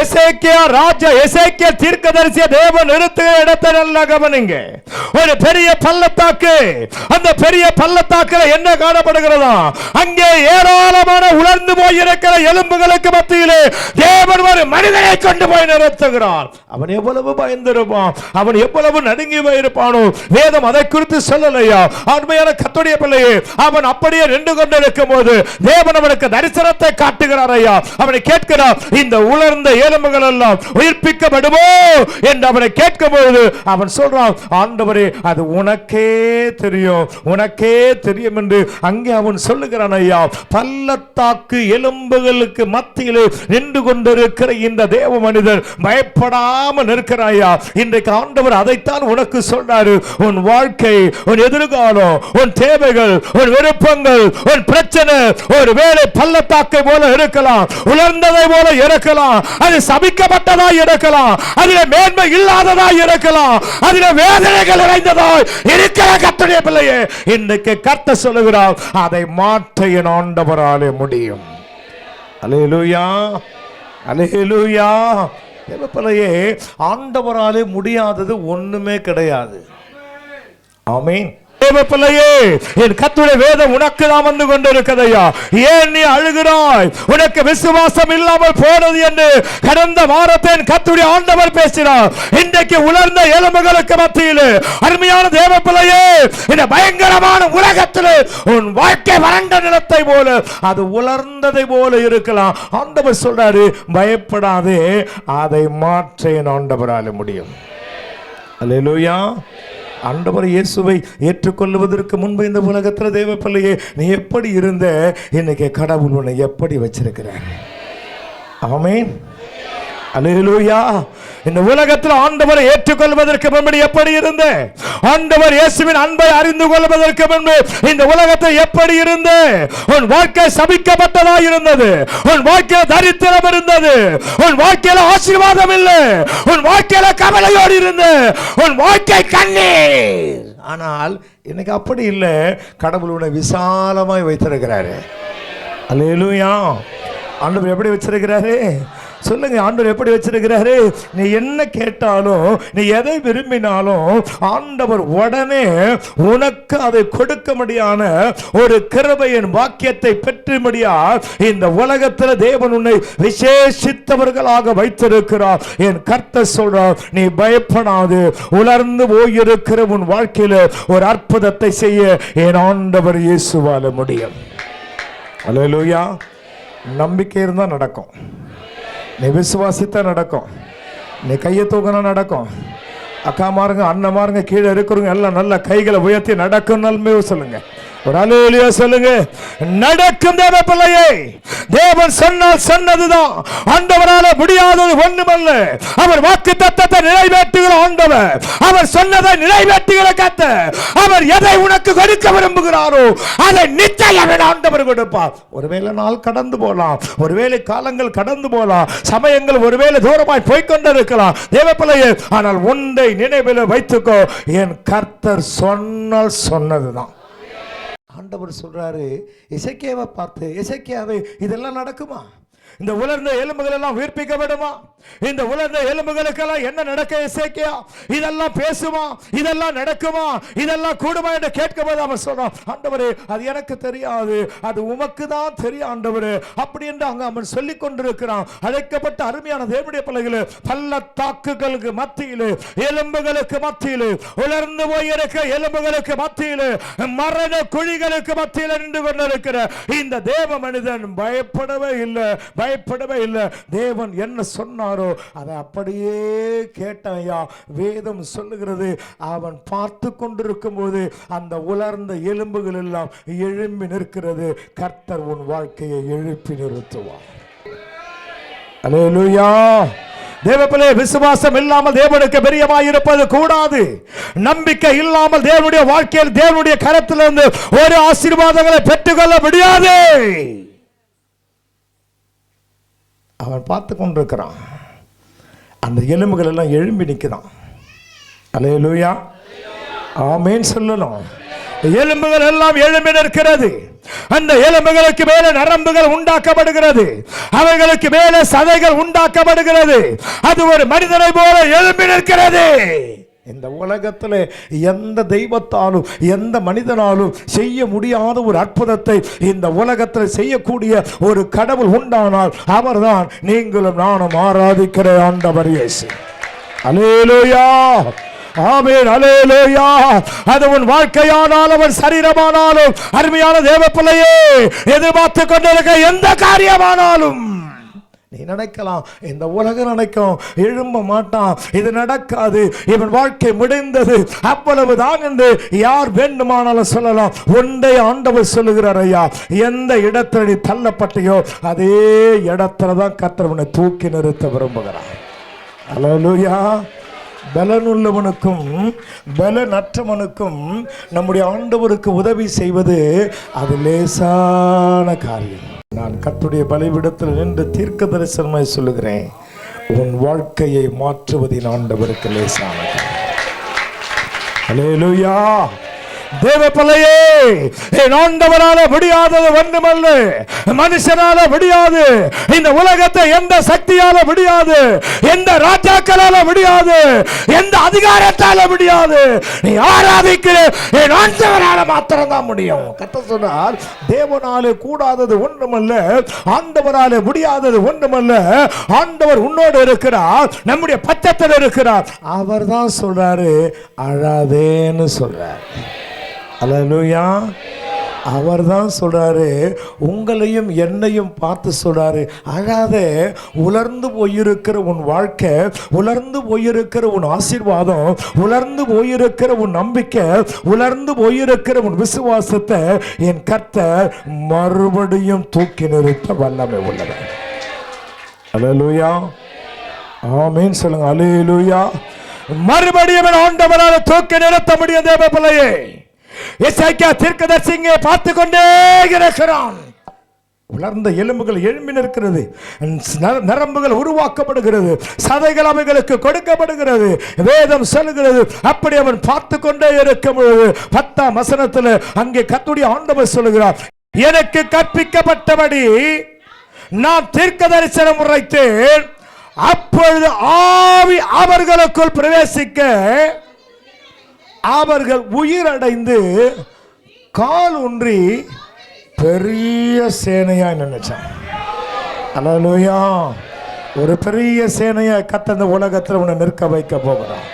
எசேக்கியா ராஜா, எசேக்கியா தீர்க்கதரிசிய தேவன் நிறுத்துகிற இடத்தை நல்லா கவனிங்க. ஒரு பெரிய பள்ளத்தாக்கு. அந்த பெரிய பள்ளத்தாக்குல என்ன காணப்படுகிறதா? அங்கே ஏராளமான உலர்ந்து போய் இருக்கிற எலும்புகளுக்கு மத்தியிலே தேவன் ஒரு மனிதனை கொண்டு போய் நிறுத்துகிறார். அவன் எவ்வளவு பயந்திருப்பான், அவன் எவ்வளவு நடுங்கி போயிருப்பானோ. வேதம் அதை குறித்து சொல்லலையா? அருமையான கர்த்தருடைய பிள்ளையே, அவன் அப்படியே நின்று கொண்டிருக்கும் போது தேவன் அவனுக்கு தரிசனத்தை காட்டுகிறார். ஐயா, அவனை கேட்கிறார், இந்த உலர்ந்த எலும்புகள் எல்லாம் உயிர்ப்பிக்கப்படுமோ என்று அவனை கேட்கும்போது அவன் சொல்றான், ஆண்டவரே அது உனக்கே தெரியும், உனக்கே தெரியும் என்று அங்கே அவன் சொல்லுகிறான். ஐயா, பள்ளத்தாக்கு எலும்புகளுக்கு மத்தியில் நின்று கொண்டிருக்கிற இந்த தேவ மனிதன் பயப்படாமல் இருக்கிறாயா. இன்றைக்கு ஆண்டவர் அதைத்தான் உனக்கு சொல்றாரு. உன் வாழ்க்கை, உன் எதிர்காலம், உன் தேவைகள், உன் விருப்பங்கள், உன் பிரச்சனை ஒரு வேளை பள்ளத்தாக்கை போல இருக்கலாம், உலர்ந்ததை போல இருக்கலாம், அது சபிக்கப்பட்டதா இருக்கலாம், அதிலே மேன்மை இல்லாததா இருக்கலாம், அதிலே வேதனைகள் நிறைந்ததா இருக்கிற கர்த்தருடைய பிள்ளையே, இன்றைக்கு கர்த்தர் சொல்லுகிறார், அதை மாற்ற என் ஆண்டவராலே முடியும். அல்லேலூயா, அல்லேலூயா. தேவப்பிள்ளையே, ஆண்டவராலே முடியாதது ஒண்ணுமே கிடையாது. ஆமென். தேவப்பிள்ளையே, என் கர்த்தருடைய வேதம் உனக்கு தான் வந்து கொண்டிருக்கிறதையா. ஏன் நீ அழுகிறாய்? உனக்கு விசுவாசம் இல்லாமல் போனது என்று கடந்த வாரத்தை கர்த்தருடைய ஆண்டவர் பேசினார். இன்றைக்கு உலர்ந்த எலும்புகளுக்கு மத்தியில் அருமையான தேவப்பிள்ளையே, இந்த பயங்கரமான உலகத்தில் உன் வாழ்க்கை வறண்ட நிலத்தை போல, அது உலர்ந்ததை போல இருக்கலாம். ஆண்டவர் சொல்றாரு, பயப்படாதே, அதை மாற்ற என் ஆண்டவரால முடியும். அல்லேலூயா. ஆண்டவர் இயேசுவை ஏற்றுக்கொள்வதற்கு முன்பு இந்த உலகத்தில் தேவப்பிள்ளையே நீ எப்படி இருந்த, இன்னைக்கு கடவுள் உன்னை எப்படி வச்சிருக்கிறார். ஆமென். அல்லேலூயா. இந்த உலகத்தில் ஆண்டவரை ஏற்றுக்கொள்வதற்கு முன்பு எப்படி இருந்த, ஆண்டவர் இயேசுவின் அன்பை அறிந்து கொள்வதற்கு முன்பு இந்த உலகத்தில் எப்படி இருந்த, உன் வாழ்க்கை சபிக்கப்பட்டதா இருந்தது, உன் வாழ்க்கையில் தரித்திரம் இருந்தது, உன் வாழ்க்கையில் ஆசீர்வாதம் இல்லை, உன் வாழ்க்கையில் கவலையோடு இருந்த, உன் வாழ்க்கை கண்ணீர். ஆனால் இன்னைக்கு அப்படி இல்லை. கடவுள் உன்னை விசாலமாய் வைத்திருக்கிறாரு. அல்லேலூயா. ஆண்டவர் எப்படி வச்சிருக்கிறாரு சொல்லுங்க? ஆண்டவர் எப்படி வச்சிருக்கிறாரு? நீ என்ன கேட்டாலும், நீ எதை விரும்பினாலும் ஆண்டவர் உடனே உனக்கு அதை கொடுக்க முடியான ஒரு கிருபையின் வாக்கியத்தை பெற்றும்படியா இந்த உலகத்தில் தேவன் உன்னை விசேஷித்தவர்களாக வைத்திருக்கிறார். என் கர்த்தர் சொல்றார், நீ பயப்படாது, உலர்ந்து போயிருக்கிற உன் வாழ்க்கையில் ஒரு அற்புதத்தை செய்ய என் ஆண்டவர் இயேசுவால முடியும். அல்லேலூயா. நம்பிக்கை இருந்தா நடக்கும், நீ விசுவாசித்தா நடக்கும், நீ கையை தூக்கினா நடக்கும். அக்கா மாருங்க, அண்ணன் மாருங்க, கீழே இருக்கிறவங்க எல்லாம் நல்ல கைகளை உயர்த்தி நடக்கும். நன்மை சொல்லுங்க, ஒரு அல்லேலூயா சொல்லுங்க. நடக்கும் தேவப்பிள்ளையே, தேவன் சொன்னால் சொன்னதுதான். ஆண்டவரால முடியாதது ஒண்ணுமல்ல. அவர் வாக்கு தத்தத்தை நிறைவேற்றுகிற ஆண்டவர், அவர் சொன்னதை நிறைவேற்றுகிற கர்த்தர். அவர் எதை உனக்கு கொடுக்க விரும்புகிறாரோ அதை நிச்சயம் ஆண்டவர் கொடுப்பார். ஒருவேளை நாள் கடந்து போகலாம், ஒருவேளை காலங்கள் கடந்து போகலாம், சமயங்கள் ஒருவேளை தூரமாய் போய்கொண்டிருக்கலாம் தேவப்பிள்ளையே, ஆனால் ஒன்றை நினைவில் வைத்துக்கோ, என் கர்த்தர் சொன்னால் சொன்னதுதான். ஆண்டவர் சொல்றாரு எசேக்கியாவை பார்த்து, எசேக்கியாவே இதெல்லாம் நடக்குமா? இந்த உலர்ந்த எலும்புகள் எல்லாம் உயிர்ப்பிக்கப்படுமா? இந்த உலர்ந்த எலும்புகளுக்கெல்லாம் என்ன நடக்க எசேக்கியா? இதெல்லாம் பேசுமா? இதெல்லாம் நடக்குமா? இதெல்லாம் கூடுமா என்று கேட்கும்போது அவன் சொல்றான், ஆண்டவரே அது எனக்கு தெரியாது, அது உமக்கு தான் தெரியும் ஆண்டவரே. அப்படி என்று அங்க அவன் சொல்லிக் கொண்டிருக்கிறான். அழைக்கப்பட்ட அருமையான தேவனுடைய பிள்ளைகளே, பள்ளத்தாக்குகளுக்கு மத்தியில், எலும்புகளுக்கு மத்தியில், உலர்ந்து போயிருக்க எலும்புகளுக்கு மத்தியில், மரண குழிகளுக்கு மத்தியில் நின்று கொண்டிருக்கிற இந்த தேவ மனிதன் பயப்படவே இல்லை, பயப்படவே இல்லை. தேவன் என்ன சொன்னாரோ அதை அப்படியே கேட்டாயா. வேதம் சொல்லுகிறது, அவன் பார்த்து கொண்டிருக்கும் போது அந்த உலர்ந்த எலும்புகள் எல்லாம் எழும்பி நிற்கிறது. கர்த்தர் உன் வாழ்க்கையை எழுப்பி நிறுத்துவார். அல்லேலூயா. தேவப்பிள்ளை, விசுவாசம் இல்லாமல் தேவனுக்கு பிரியமாய் இருப்பது கூடாது. நம்பிக்கை இல்லாமல் தேவனுடைய வாழ்க்கையில் தேவனுடைய கரத்திலிருந்து ஒரு ஆசீர்வாதங்களை பெற்றுக்கொள்ள முடியாது. அவன் பார்த்து கொண்டிருக்கிறான், அந்த எலும்புகள் எல்லாம் எழும்பி நிற்கிறான். அல்லேலூயா. ஆமென் சொல்லணும். எலும்புகள் எல்லாம் எழும்பி நிற்கிறது. அந்த எலும்புகளுக்கு மேலே நரம்புகள் உண்டாக்கப்படுகிறது, அவைகளுக்கு மேலே சதைகள் உண்டாக்கப்படுகிறது. அது ஒரு மனிதனை போல எழும்பி நிற்கிறது. இந்த உலகத்தில் எந்த தெய்வத்தாலும் எந்த மனிதனாலும் செய்ய முடியாத ஒரு அற்புதத்தை இந்த உலகத்தில் செய்யக்கூடிய ஒரு கடவுள் உண்டானால் அவர்தான் நீங்களும் நானும் ஆராதிக்கிற ஆண்டவர் இயேசு. அல்லேலூயா, ஆமென், அல்லேலூயா. அது உன் வாழ்க்கையானாலும் அவன் சரீரமானாலும் அருமையான தேவ பிள்ளையே, எதிர்பார்த்து கொண்டிருக்க எந்த காரியமானாலும் நீ நினைக்கலாம், இந்த உலகம் நினைக்கும் எழும்ப மாட்டான், இது நடக்காது, இவன் வாழ்க்கை முடிந்தது, அவ்வளவுதான் என்று யார் வேண்டுமானாலும் சொல்லலாம். ஒன்றை ஆண்டவர் சொல்லுகிறார், ஐயா, எந்த இடத்துல நீ தள்ளப்பட்டியோ அதே இடத்துல தான் கர்த்தர் உன்னை தூக்கி நிறுத்த விரும்புகிறார். அல்லேலூயா. பலனுள்ளவனுக்கும் பலனற்றவனுக்கும் நம்முடைய ஆண்டவருக்கு உதவி செய்வது அது லேசான காரியம். நான் கர்த்தருடைய பலிபீடத்தில் நின்று தீர்க்க தரிசனமாய் சொல்லுகிறேன், உன் வாழ்க்கையை மாற்றுவதின் ஆண்டவருக்கு லேசான காரியம். அல்லேலூயா. தேவ பிள்ளையே, என் ஆண்டவரால முடியாதது ஒன்றுமல்ல, மனுஷனால முடியாது, இந்த உலகத்தை எந்த சக்தியால முடியாது, எந்த ராஜாக்களால முடியாது, எந்த அதிகாரத்தால முடியாது. நீ ஆராதிக்கிற என் ஆண்டவரால மாத்திரம் தான் முடியும். கர்த்தர் சொன்னார், தேவனாலே கூடாதது ஒன்றுமல்ல, ஆண்டவராலே முடியாதது ஒன்றுமல்ல. ஆண்டவர் உன்னோடு இருக்கிறார், நம்முடைய பட்சத்தில் இருக்கிறார். அவர் தான் சொல்றாரு, அழாதேன்னு சொல்றார். அல்லேலூயா. அவர் தான் சொல்றாரு, உங்களையும் என்னையும் பார்த்து சொல்றாரு, அழாதே. உலர்ந்து போயிருக்கிற உன் வாழ்க்கை, உலர்ந்து போயிருக்கிற உன் ஆசீர்வாதம், உலர்ந்து போயிருக்கிற உன் நம்பிக்கை, உலர்ந்து போயிருக்கிற உன் விசுவாசத்தை என் கர்த்தர் மறுபடியும் தூக்கி நிறுத்த வல்லமை உள்ளவர். அல்லேலூயா, ஆமென் சொல்லுங்க. அல்லேலூயா. மறுபடியும் ஆண்டவரால் தூக்கி நிறுத்த முடியும். தேவ பிள்ளையே, எசேக்கியா தீர்க்கதரிசி இங்கே பார்த்து கொண்டே இருக்கிறான். உலர்ந்த எலும்புகள் எழும்பி நிற்கிறது, நரம்புகள் உருவாக்கப்படுகிறது, சதைகள் அவைகளுக்கு கொடுக்கப்படுகிறது. வேதம் சொல்லுகிறது. அப்படி அவன் பார்த்து கொண்டே இருக்கும் பொழுது 10ஆம் வசனத்தில் அங்கே கர்த்தருடைய ஆண்டவர் சொல்லுகிறார், எனக்கு கற்பிக்கப்பட்டபடி நான் தீர்க்க தரிசனம் உரைத்தேன், அப்பொழுது ஆவி அவர்களுக்குள் பிரவேசிக்க அவர்கள் உயிரடைந்து கால் ஊன்றி பெரிய சேனையா நினைச்சான். அல்லேலூயா. ஒரு பெரிய சேனையா கர்த்தர் இந்த உலகத்தில் உன்னை நிற்க வைக்க போகிறான்.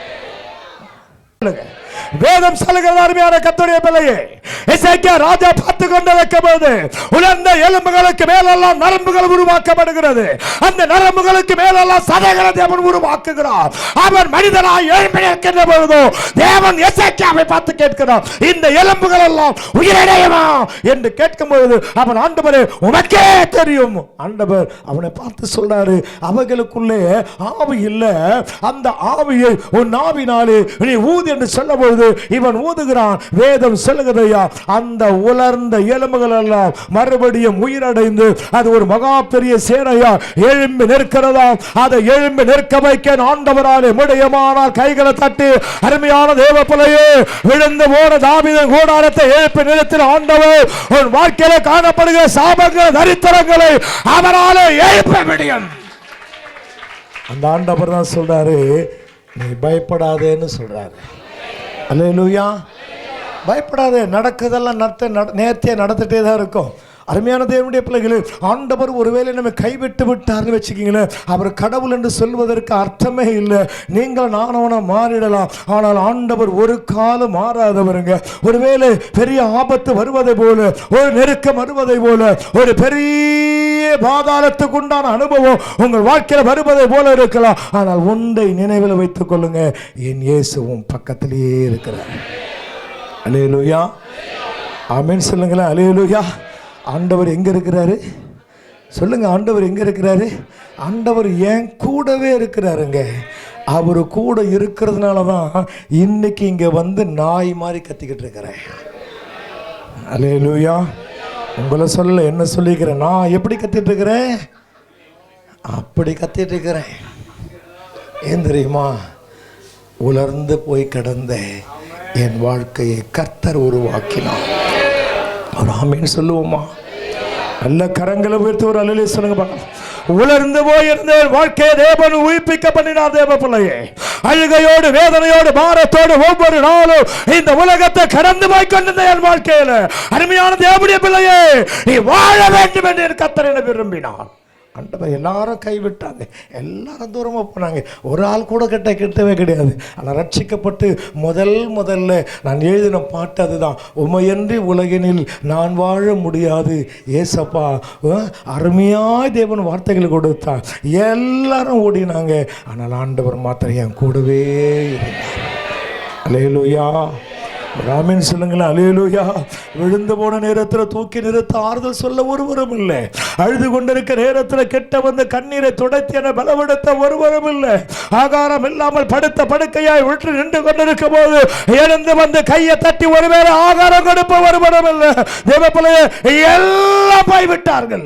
வேதம் சொல்லுகிறது, அருமையான கர்த்தருடைய பிள்ளையே, எசேக்கியா ராஜா பார்த்து கொண்டிருக்கும் போது உலர்ந்த எலும்புகளுக்கு மேலெல்லாம் நரம்புகள் உருவாக்கப்படுகிறது. அந்த நரம்புகளுக்கு மேலெல்லாம் சதைகளை தேவன் உருவாக்குகிறார். அவன் மனிதனாய் எழும்பி நிற்கின்ற பொழுது தேவன் எசேக்கியாவை பார்த்து கேட்கிறார், இந்த எலும்புகள் எல்லாம் உயிரடையுமா என்று கேட்கும் பொழுது அவன், ஆண்டவரே உமக்கே தெரியும். ஆண்டவர் அவனை பார்த்து சொல்றாரு, அவைகளுக்குள்ளே ஆவி இல்லை, அந்த ஆவியை உன் ஆவினாலே நீ ஊது என்று சொல்லும் பொழுது இவன் ஊதுகிறான். வேதம் சொல்லுகிறதையா, அந்த உலர்ந்த எலும்புகள் எல்லாம் மறுபடியும் உயிரடைந்து அது ஒரு மகா பெரிய சேனையா எழும்பி நிற்கிறதா. அதை எழும்பி நிற்க வைக்க ஆண்டவராலே முடியுமானால் கைகளை தட்டி, அருமையான தேவ பிள்ளையே, விழுந்து போன தாவீதின் கூடாரத்தை எழுப்பி நிறுத்தின ஆண்டவர் உன் வாழ்க்கையில காணப்படுகிற சாபங்கள் தரித்திரங்களை அவராலே எழுப்ப முடியும். அந்த ஆண்டவர் தான் சொல்றாரு, நீ பயப்படாதேன்னு சொல்றாரு. அல்லேலூயா. பயப்படாதே, நடக்குதெல்லாம் நேர்த்தியாக நடந்துகிட்டே தான் இருக்கும். அருமையான தேவனுடைய பிள்ளைகளே, ஆண்டவர் ஒருவேளை நம்ம கைவிட்டு விட்டார்னு வச்சுக்கிங்களேன், அவர் கடவுள் என்று சொல்வதற்கு அர்த்தமே இல்லை. நீங்கள் நானவனா மாறிடலாம், ஆனால் ஆண்டவர் ஒரு காலம் மாறாதவருங்க. ஒருவேளை பெரிய ஆபத்து வருவதை போல, ஒரு நெருக்கம் வருவதை போல, ஒரு பெரிய பாதாளத்துக்கு உண்டான அனுபவம் உங்கள் வாழ்க்கையில் வருவதை போல இருக்கலாம். ஆனால் ஒன்றை நினைவில் வைத்துக் கொள்ளுங்க, என் இயேசுவும் பக்கத்திலேயே இருக்கிறார். அல்லேலூயா. ஆமென் சொல்லுங்களேன். அல்லேலூயா. ஆண்டவர் எங்க இருக்கிறாரு சொல்லுங்க. ஆண்டவர் எங்க இருக்கிறாரு? ஆண்டவர் என் கூடவே இருக்கிறாருங்க. அவர் கூட இருக்கிறதுனால தான் இன்னைக்கு இங்க வந்து நாய் மாதிரி கத்திக்கிட்டு இருக்கிறேன். அல்லேலூயா. உங்களை சொல்ல என்ன சொல்லிக்கிறேன், நான் எப்படி கத்திட்டு இருக்கிறேன், அப்படி கத்திட்டு இருக்கிறேன். ஏன் தெரியுமா? உலர்ந்து போய் கிடந்த என் வாழ்க்கையை கர்த்தர் உருவாக்கினார். ஒரு ஆமீன் சொல்லுவோமா? நல்ல கரங்களை உயர்த்தி ஒரு அல்லேலூயா சொல்லுங்க பார்க்கலாம். உலர்ந்து போயிருந்த வாழ்க்கையை தேவன் உயிர்ப்பிக்க பண்ணினார். தேவ பிள்ளையே, அழுகையோடு வேதனையோடு பாரத்தோடு ஒவ்வொரு நாளும் இந்த உலகத்தை கடந்து போய் கொண்டிருந்த என் வாழ்க்கையில அருமையான தேவனுடைய பிள்ளையே, நீ வாழ வேண்டும் என்று என் கர்த்தர் என விரும்பினார். ஆண்டவர் எல்லாரும் கைவிட்டாங்க, எல்லாரும் தூரமாக போனாங்க, ஒரு ஆள் கூட கிட்டவே கிடையாது. ஆனால் ரட்சிக்கப்பட்டு முதல்ல நான் எழுதின பாட்டு அதுதான், உமையன்றி உலகினில் நான் வாழ முடியாது ஏசப்பா. அருமையாய் தேவன் வார்த்தைகள் கொடுத்தார், எல்லாரும் ஓடினாங்க. ஆனால் ஆண்டவர் மாத்திரம் என் கூடவே இருந்தார். அல்லேலூயா, ராமன் சொல்லுங்களேன். அல்லேலூயா. விழுந்து போன நேரத்தில் தூக்கி நிறுத்த ஆறுதல் சொல்ல ஒருவரும் இல்லை. அழுது கொண்டிருக்க நேரத்தில் கெட்ட வந்து கண்ணீரை துடைத்து என பலப்படுத்த ஒருவரும் இல்லை. ஆகாரம் இல்லாமல் படுத்த படுக்கையாய் விட்டு நின்று கொண்டிருக்கும் போது எழுந்து வந்து கையை தட்டி ஒருவேளை ஆகாரம் கொடுப்ப ஒருவரும் இல்லை. தேவப்பிள்ளையே, எல்லாம் போய்விட்டார்கள்.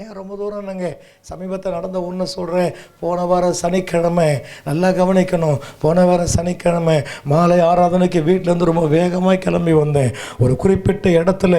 ஏன் ரொம்ப தூரம் நாங்கள் சமீபத்தில் நடந்த ஒன்று சொல்கிறேன். போன வாரம் சனிக்கிழமை, நல்லா கவனிக்கணும், போன வாரம் சனிக்கிழமை மாலை ஆராதனைக்கு வீட்டிலேருந்து ரொம்ப வேகமாக கிளம்பி வந்தேன். ஒரு குறிப்பிட்ட இடத்துல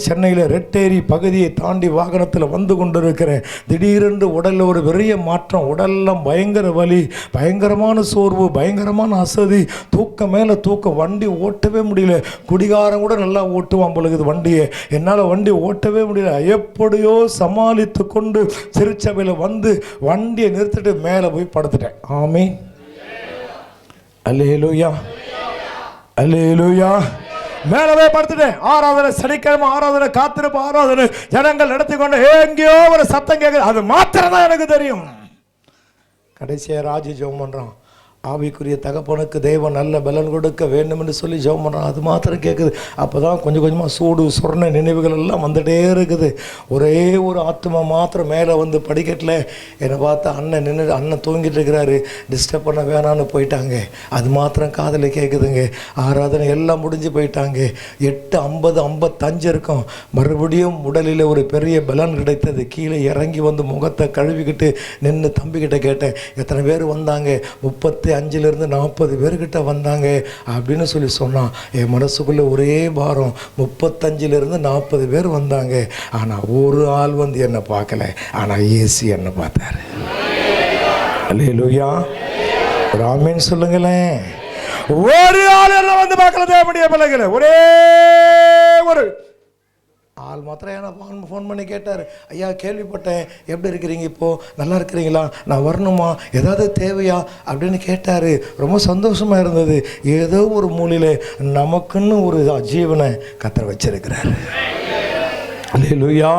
சென்னையில் ரெட்டேரி பகுதியை தாண்டி வாகனத்தில் வந்து கொண்டிருக்கிறேன். திடீரென்று உடலில் ஒரு பெரிய மாற்றம், உடலெல்லாம் பயங்கர வலி, பயங்கரமான சோர்வு, பயங்கரமான அசதி, தூக்கம் மேலே தூக்கம், வண்டி ஓட்டவே முடியல. குடிகாரம் கூட நல்லா ஓட்டுவான் பொழுது வண்டியை, என்னால் வண்டி ஓட்டவே முடியல. எப்படியோ சமாளித்து கொண்டு திருச்சபையில் வந்து வண்டியை நிறுத்திட்டு மேலே போய் படுத்துட்டேன். ஆமீன், அல்லேலூயா, அல்லேலூயா. மேலே போய் படுத்துட்டேன். ஆராதனை, சனிக்கிழமை ஆராதனை, காத்திருப்பு ஆராதனை, ஜனங்கள் நடத்தி கொண்டு எங்கேயோ ஒரு சத்தம் கேட்குது. அது மாத்திரம் தான் எனக்கு தெரியும். கடைசியாக ராஜு ஜெபம் பண்ணுறான், ஆவிக்குரிய தகப்பனுக்கு தேவன் நல்ல பலன் கொடுக்க வேண்டும் என்று சொல்லி ஜெபம் பண்ணுறான். அது மாத்திரம் கேட்குது. அப்போ தான் கொஞ்சம் கொஞ்சமாக சூடு சொர்ண நினைவுகள் எல்லாம் வந்துகிட்டே இருக்குது. ஒரே ஒரு ஆத்மா மாத்திரம் மேலே வந்து படிக்கட்டில் என்னை பார்த்தா அண்ணன் நின்று, அண்ணன் தூங்கிட்டு இருக்கிறாரு, டிஸ்டர்ப் பண்ண வேணான்னு போயிட்டாங்க. அது மாத்திரம் காதில் கேட்குதுங்க. ஆராதனை எல்லாம் முடிஞ்சு போயிட்டாங்க. 8:50-55 இருக்கும். மறுபடியும் உடலில் ஒரு பெரிய பலன் கிடைத்தது. கீழே இறங்கி வந்து முகத்தை கழுவிக்கிட்டு நின்று தம்பிக்கிட்ட கேட்டேன், எத்தனை பேர் வந்தாங்க? 35 40 பேர்கிட்ட வந்தாங்க அப்படின்னு சொல்லி சொன்னான். என் மனசுக்குள்ளே ஒரே பாரம், 35 40 பேர் வந்தாங்க, ஆனால் ஒரு ஆள் வந்து என்னை பார்க்கல, ஆனால் இயேசு என்னை பார்த்தாரு. அல்லேலூயா, ஆமென் சொல்லுங்களேன். ஒரு ஆள் என்ன வந்து பார்க்கல தேவனுடைய பிள்ளைகளை, ஒரே ஒரு ஆள் மாத்திரம் என்ன ஃபோன் பண்ணி கேட்டார், ஐயா கேள்விப்பட்டேன், எப்படி இருக்கிறீங்க, இப்போது நல்லா இருக்கிறீங்களா, நான் வரணுமா, ஏதாவது தேவையா அப்படின்னு கேட்டார். ரொம்ப சந்தோஷமாக இருந்தது. ஏதோ ஒரு மூலையில் நமக்குன்னு ஒரு ஜீவனை கர்த்தர் வச்சிருக்கிறார். அல்லேலூயா,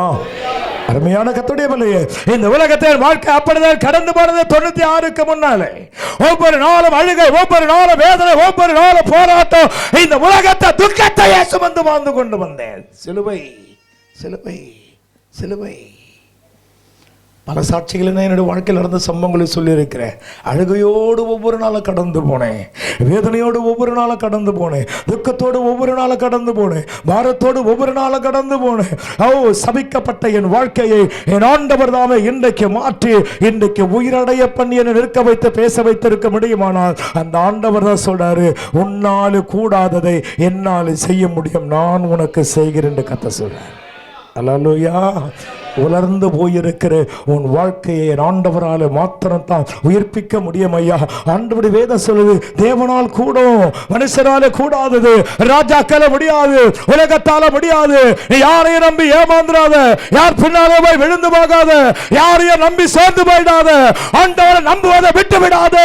அருமையான கர்த்தருடைய பிள்ளையே, இந்த உலகத்தில் வாழ்க்கை அப்படிதான் கடந்து போனது. 96க்கு முன்னாலே ஒவ்வொரு நாளும் அழுகை, ஒவ்வொரு நாளும் வேதனை, ஒவ்வொரு நாளும் போராட்டம், இந்த உலகத்தை துக்கத்தை சுமந்து வாழ்ந்து கொண்டு வந்தேன். சிலுவை சிலுவை சிலுவை. பல சாட்சிகளை நான் என்னுடைய வாழ்க்கையில் நடந்த சம்பவங்களை சொல்லியிருக்கிறேன். அழுகையோடு ஒவ்வொரு நாளும் கடந்து போனேன், வேதனையோடு ஒவ்வொரு நாளும் கடந்து போனேன், துக்கத்தோடு ஒவ்வொரு நாளும் கடந்து போனேன், பாரத்தோடு ஒவ்வொரு நாளும் கடந்து போனேன். சபிக்கப்பட்ட என் வாழ்க்கையை என் ஆண்டவர் தாமே இன்றைக்கு மாற்றி இன்றைக்கு உயிரடைய பண்ணி என்னை நிற்க வைத்து பேச வைத்திருக்க முடியுமானால் அந்த ஆண்டவர் தான் சொல்றாரு, உன்னால் கூடாததை என்னால் செய்ய முடியும், நான் உனக்கு செய்கிறேன் என்று கர்த்தர் சொல்றார். அல்லேலூயா. உலர்ந்து போயிருக்கிற உன் வாழ்க்கையை ஆண்டவரால் மாத்திரம் தான் உயிர்ப்பிக்க முடியும் ஐயா. ஆண்டவருடைய வேதம் சொல்லுது, தேவனால் கூடும், மனுஷனால கூடாதது, ராஜாக்கள முடியாது, உலகத்தால முடியாது. நீ யாரையும் நம்பி ஏமாந்துடாத, யார் பின்னாலே போய் விழுந்து போகாத, யாரையும் நம்பி சேர்ந்து போயிடாத, ஆண்டவரை நம்புவதை விட்டு விடாத,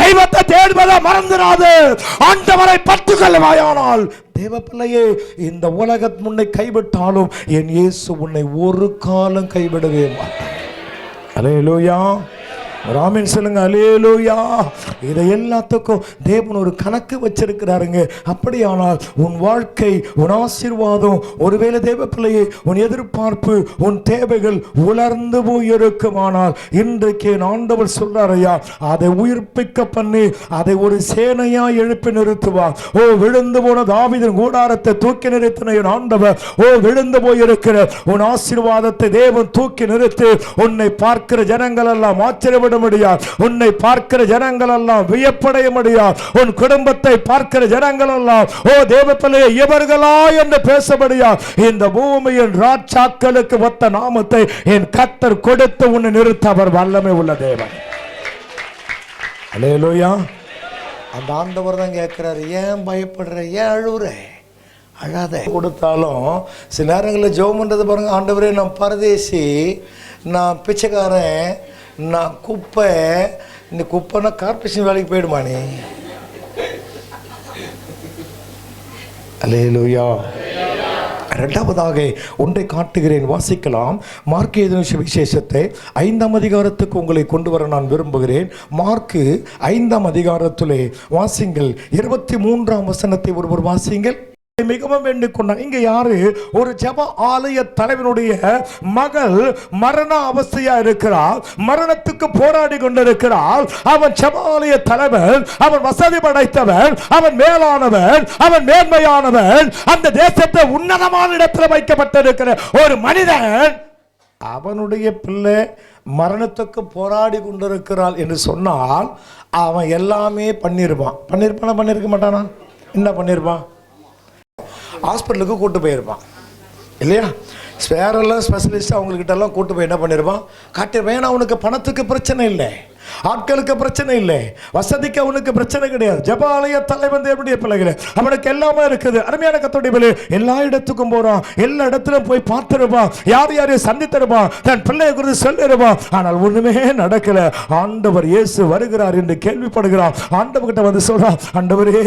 தெய்வத்தை தேடுவதை மறந்துடாத, ஆண்டவரை பற்றுக்கொள்வாயானால் தேவ பிள்ளையே, இந்த உலகம் உன்னை கைவிட்டாலும் என் இயேசு உன்னை ஒரு காலம் கைவிடவே மாட்டார். அல்லேலூயா, ராமன் சொல்லுங்க. அல்லேலூயா. இதை எல்லாத்துக்கும் தேவன் ஒரு கணக்கு வச்சிருக்கிறாருங்க. அப்படியானால் உன் வாழ்க்கை, உன் ஆசீர்வாதம், ஒருவேளை தேவ பிள்ளையே உன் எதிர்பார்ப்பு, உன் தேவைகள் உலர்ந்து போயிருக்குமானால் இன்றைக்கு ஆண்டவர் சொல்றாரையா, அதை உயிர்ப்பிக்க பண்ணி அதை ஒரு சேனையா எழுப்பி நிறுத்துவார். ஓ, விழுந்து போன தாவீதின் கூடாரத்தை தூக்கி நிறுத்தின என் ஆண்டவர், ஓ, விழுந்து போயிருக்கிற உன் ஆசீர்வாதத்தை தேவன் தூக்கி நிறுத்தி உன்னை பார்க்கிற ஜனங்கள் எல்லாம் ஆச்சரியப்படும் முடியாது. உன்னை பார்க்கிற ஜனங்கள் எல்லாம் வியப்படைய முடியாது. உன் குடும்பத்தை பார்க்கிற ஜனங்கள் எல்லாம் ஓ தேவப்பிள்ளையே இவர்களா என்று பேச முடியாது. இந்த பூமியின் ராஜாக்களுக்கு ஒத்த நாமத்தை என் கர்த்தர் கொடுத்து உன்னை நிறுத்த அவர் வல்லமை உள்ள தேவன். அல்லேலூயா. அந்த ஆண்டவர் தான் கேட்கிறாரு, ஏன் பயப்படுற, ஏன் அழுவுற, அழாத. கொடுத்தாலும் சில நேரங்களில் ஜெபம் பண்ணுறது பாருங்க, ஆண்டவரே நான் பரதேசி, நான் பிச்சைக்காரன், நான் குப்பை. இந்த குப்பைன்னா கார்பரேஷன் வேலைக்கு போயிடுமா நீ? அல்லேலூயா. இரண்டாவதாக ஒன்றை காட்டுகிறேன், வாசிக்கலாம். மார்க்கு எழுதின சுவிசேஷத்தை 5ஆம் அதிகாரத்துக்கு உங்களை கொண்டு வர நான் விரும்புகிறேன். மார்க்கு 5ஆம் அதிகாரத்திலே வாசிங்கள். 23ஆம் வசனத்தை ஒருவர் வாசிங்கள். மிகவும் வேண்டிக் கொண்டான். இங்க யாரு? ஒரு ஜெப ஆலய தலைவனுடைய மகள் மரண அவஸ்தையா இருக்கிறார், மரணத்துக்கு போராடி கொண்டிருக்கிறார். அவன் ஜெப ஆலய தலைவன், அவன் வசதி படைத்தவன், அவன் மேலானவன், அவன் மேன்மையானவன், அந்த தேசத்தை உன்னதமான இடத்துல வைக்கப்பட்டிருக்கிற ஒரு மனிதன். அவனுடைய பிள்ளை மரணத்துக்கு போராடி கொண்டிருக்கிறாள் என்று சொன்னால் அவன் எல்லாமே பண்ணியிருப்பான். பண்ணியிருக்க மாட்டானா? என்ன பண்ணியிருப்பான்? ஹாஸ்பிட்டலுக்கு கூட்டு போயிருப்பான் இல்லையா? வேறெல்லாம் ஸ்பெஷலிஸ்ட் அவங்கக்கிட்டெல்லாம் கூட்டு போய் என்ன பண்ணியிருப்பான்? காட்டியிருப்பான். ஏன்னா அவனுக்கு பணத்துக்கு பிரச்சனை இல்லை, ஆட்களுக்கு பிரச்சனை இல்லை, வசதிக்கு அவனுக்கு பிரச்சனை கிடையாது. ஜெபாலய தலைவன் தேவனுடைய பிள்ளைகளே, அவனுக்கு எல்லாமே இருக்குது. அருமையான கர்த்தருடைய பிள்ளை, எல்லா இடத்துக்கும் போறான், எல்லா இடத்திலும் போய் பார்த்திருப்பான், யார் யாரையும் சந்தித்திருப்பான், தன் பிள்ளையை குறித்து சொல்லிருப்பான். ஆனால் ஒண்ணுமே நடக்கல. ஆண்டவர் இயேசு வருகிறார் என்று கேள்விப்படுகிறான். ஆண்டவர் கிட்ட வந்து சொல்றான், ஆண்டவரே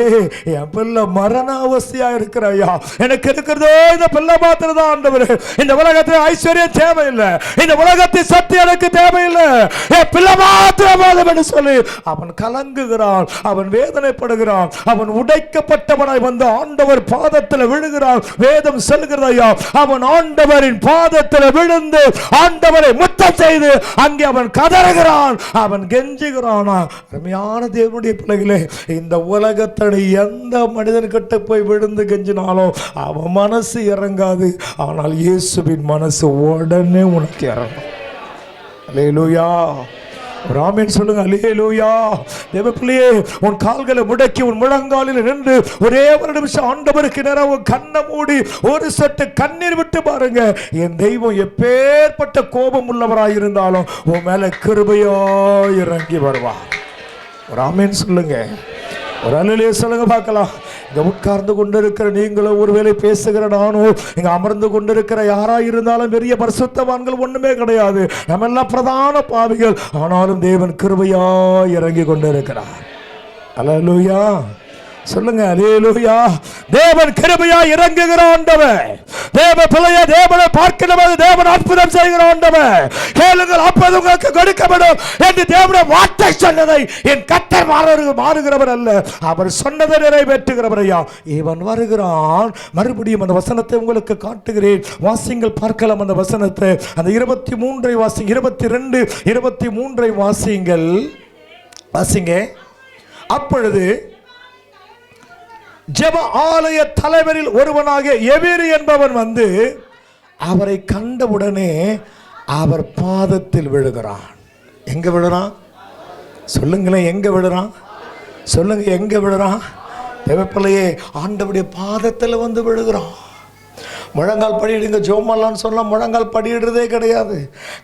என் பிள்ளை மரண அவஸ்தையா இருக்கிறாயா, எனக்கு இருக்கிறதோ இந்த பிள்ளை மாத்திரம் தான் ஆண்டவரே. இந்த உலகத்தில் ஐஸ்வர்யம் தேவையில்லை, இந்த உலகத்தில் சத்தியம் எனக்கு தேவையில்லை, என் பிள்ளை மாத்திரம் சொல்லி அவன் கலங்குகிறான், அவன் வேதனைப்படுகிறான், அவன் உடைக்கப்பட்டவனாய் வந்து ஆண்டவர் பாதத்தில் விழுகிறான். வேதம் சொல்கிறதையா, அவன் ஆண்டவரின் பாதத்தில் விழுந்து ஆண்டவரை முத்தம் செய்து அங்கே அவன் கதறுகிறான், அவன் கெஞ்சுகிறான். அருமையான தேவனுடைய பிள்ளைகளே, இந்த உலகத்தனை எந்த மனிதன் கிட்ட போய் விழுந்து கெஞ்சினாலும் அவன் மனசு இறங்காது. ஆனால் இயேசுவின் மனசு உடனே உனக்கு இறங்கும். அல்லேலூயா. ராமேன் சொல்லுங்க. அல்லேலூயா. தேவப்பிள்ளையே, உன் கால்களை முடக்கி உன் முழங்காலில் நின்று ஒரே ஒரு நிமிஷம் ஆண்டவருக்கு நேரம் கண்ணை மூடி ஒரு சொட்டு கண்ணீர் விட்டு பாருங்க. என் தெய்வம் எப்பேற்பட்ட கோபம் உள்ளவராயிருந்தாலும் உன் மேல கிருபையா இறங்கி வருவார். ராமேன் சொல்லுங்க. ஒரு அல்லேலூயா சொல்லுங்க பார்க்கலாம். இங்க உட்கார்ந்து கொண்டிருக்கிற நீங்களும், ஒருவேளை பேசுகிற நானும், இங்க அமர்ந்து கொண்டிருக்கிற யாரா இருந்தாலும் பெரிய பரிசுத்தவான்கள் ஒண்ணுமே கிடையாது. நம்ம எல்லாம் பிரதான பாவிகள். ஆனாலும் தேவன் கிருபையா இறங்கி கொண்டிருக்கிறார். அல்லேலூயா சொல்லுங்க. அல்லேலூயா. தேவன் கிருபையா இறங்குகிற ஆண்டவர். தேவ பிள்ளையை தேவனை பார்க்கிறவர், தேவன் அற்புதம் செய்கிற ஆண்டவர். கேளுங்கள் அப்போது உங்களுக்கு கொடுக்கப்படும் என்று தேவனுடைய வார்த்தை சொன்னதை என் கர்த்தர் மாறுகிறவர் அல்ல, அவர் சொன்னதை நிறைவேற்றுகிறவர். ஐயா, இவன் வருகிறான். மறுபடியும் அந்த வசனத்தை உங்களுக்கு காட்டுகிறேன், வாசிங்கள் பார்க்கலாம். அந்த வசனத்தை, அந்த 23 வாசிங்க, 22 23 வாசிங்கள், வாசிங்க. அப்பொழுது ஜெப ஆலய தலைவரில் ஒருவனாக எபிரி என்பவன் வந்து அவரை கண்டவுடனே அவர் பாதத்தில் விழுகிறான். எங்க விழுறான் சொல்லுங்களேன்? எங்க விழுறான் சொல்லுங்க? எங்க விழுறான்? தேவப்பிள்ளையே, ஆண்டவருடைய பாதத்தில் வந்து விழுகிறான். முழங்கால் படியிடுங்க ஜோமல்லான்னு சொன்னால் முழங்கால் படியிடுறதே கிடையாது.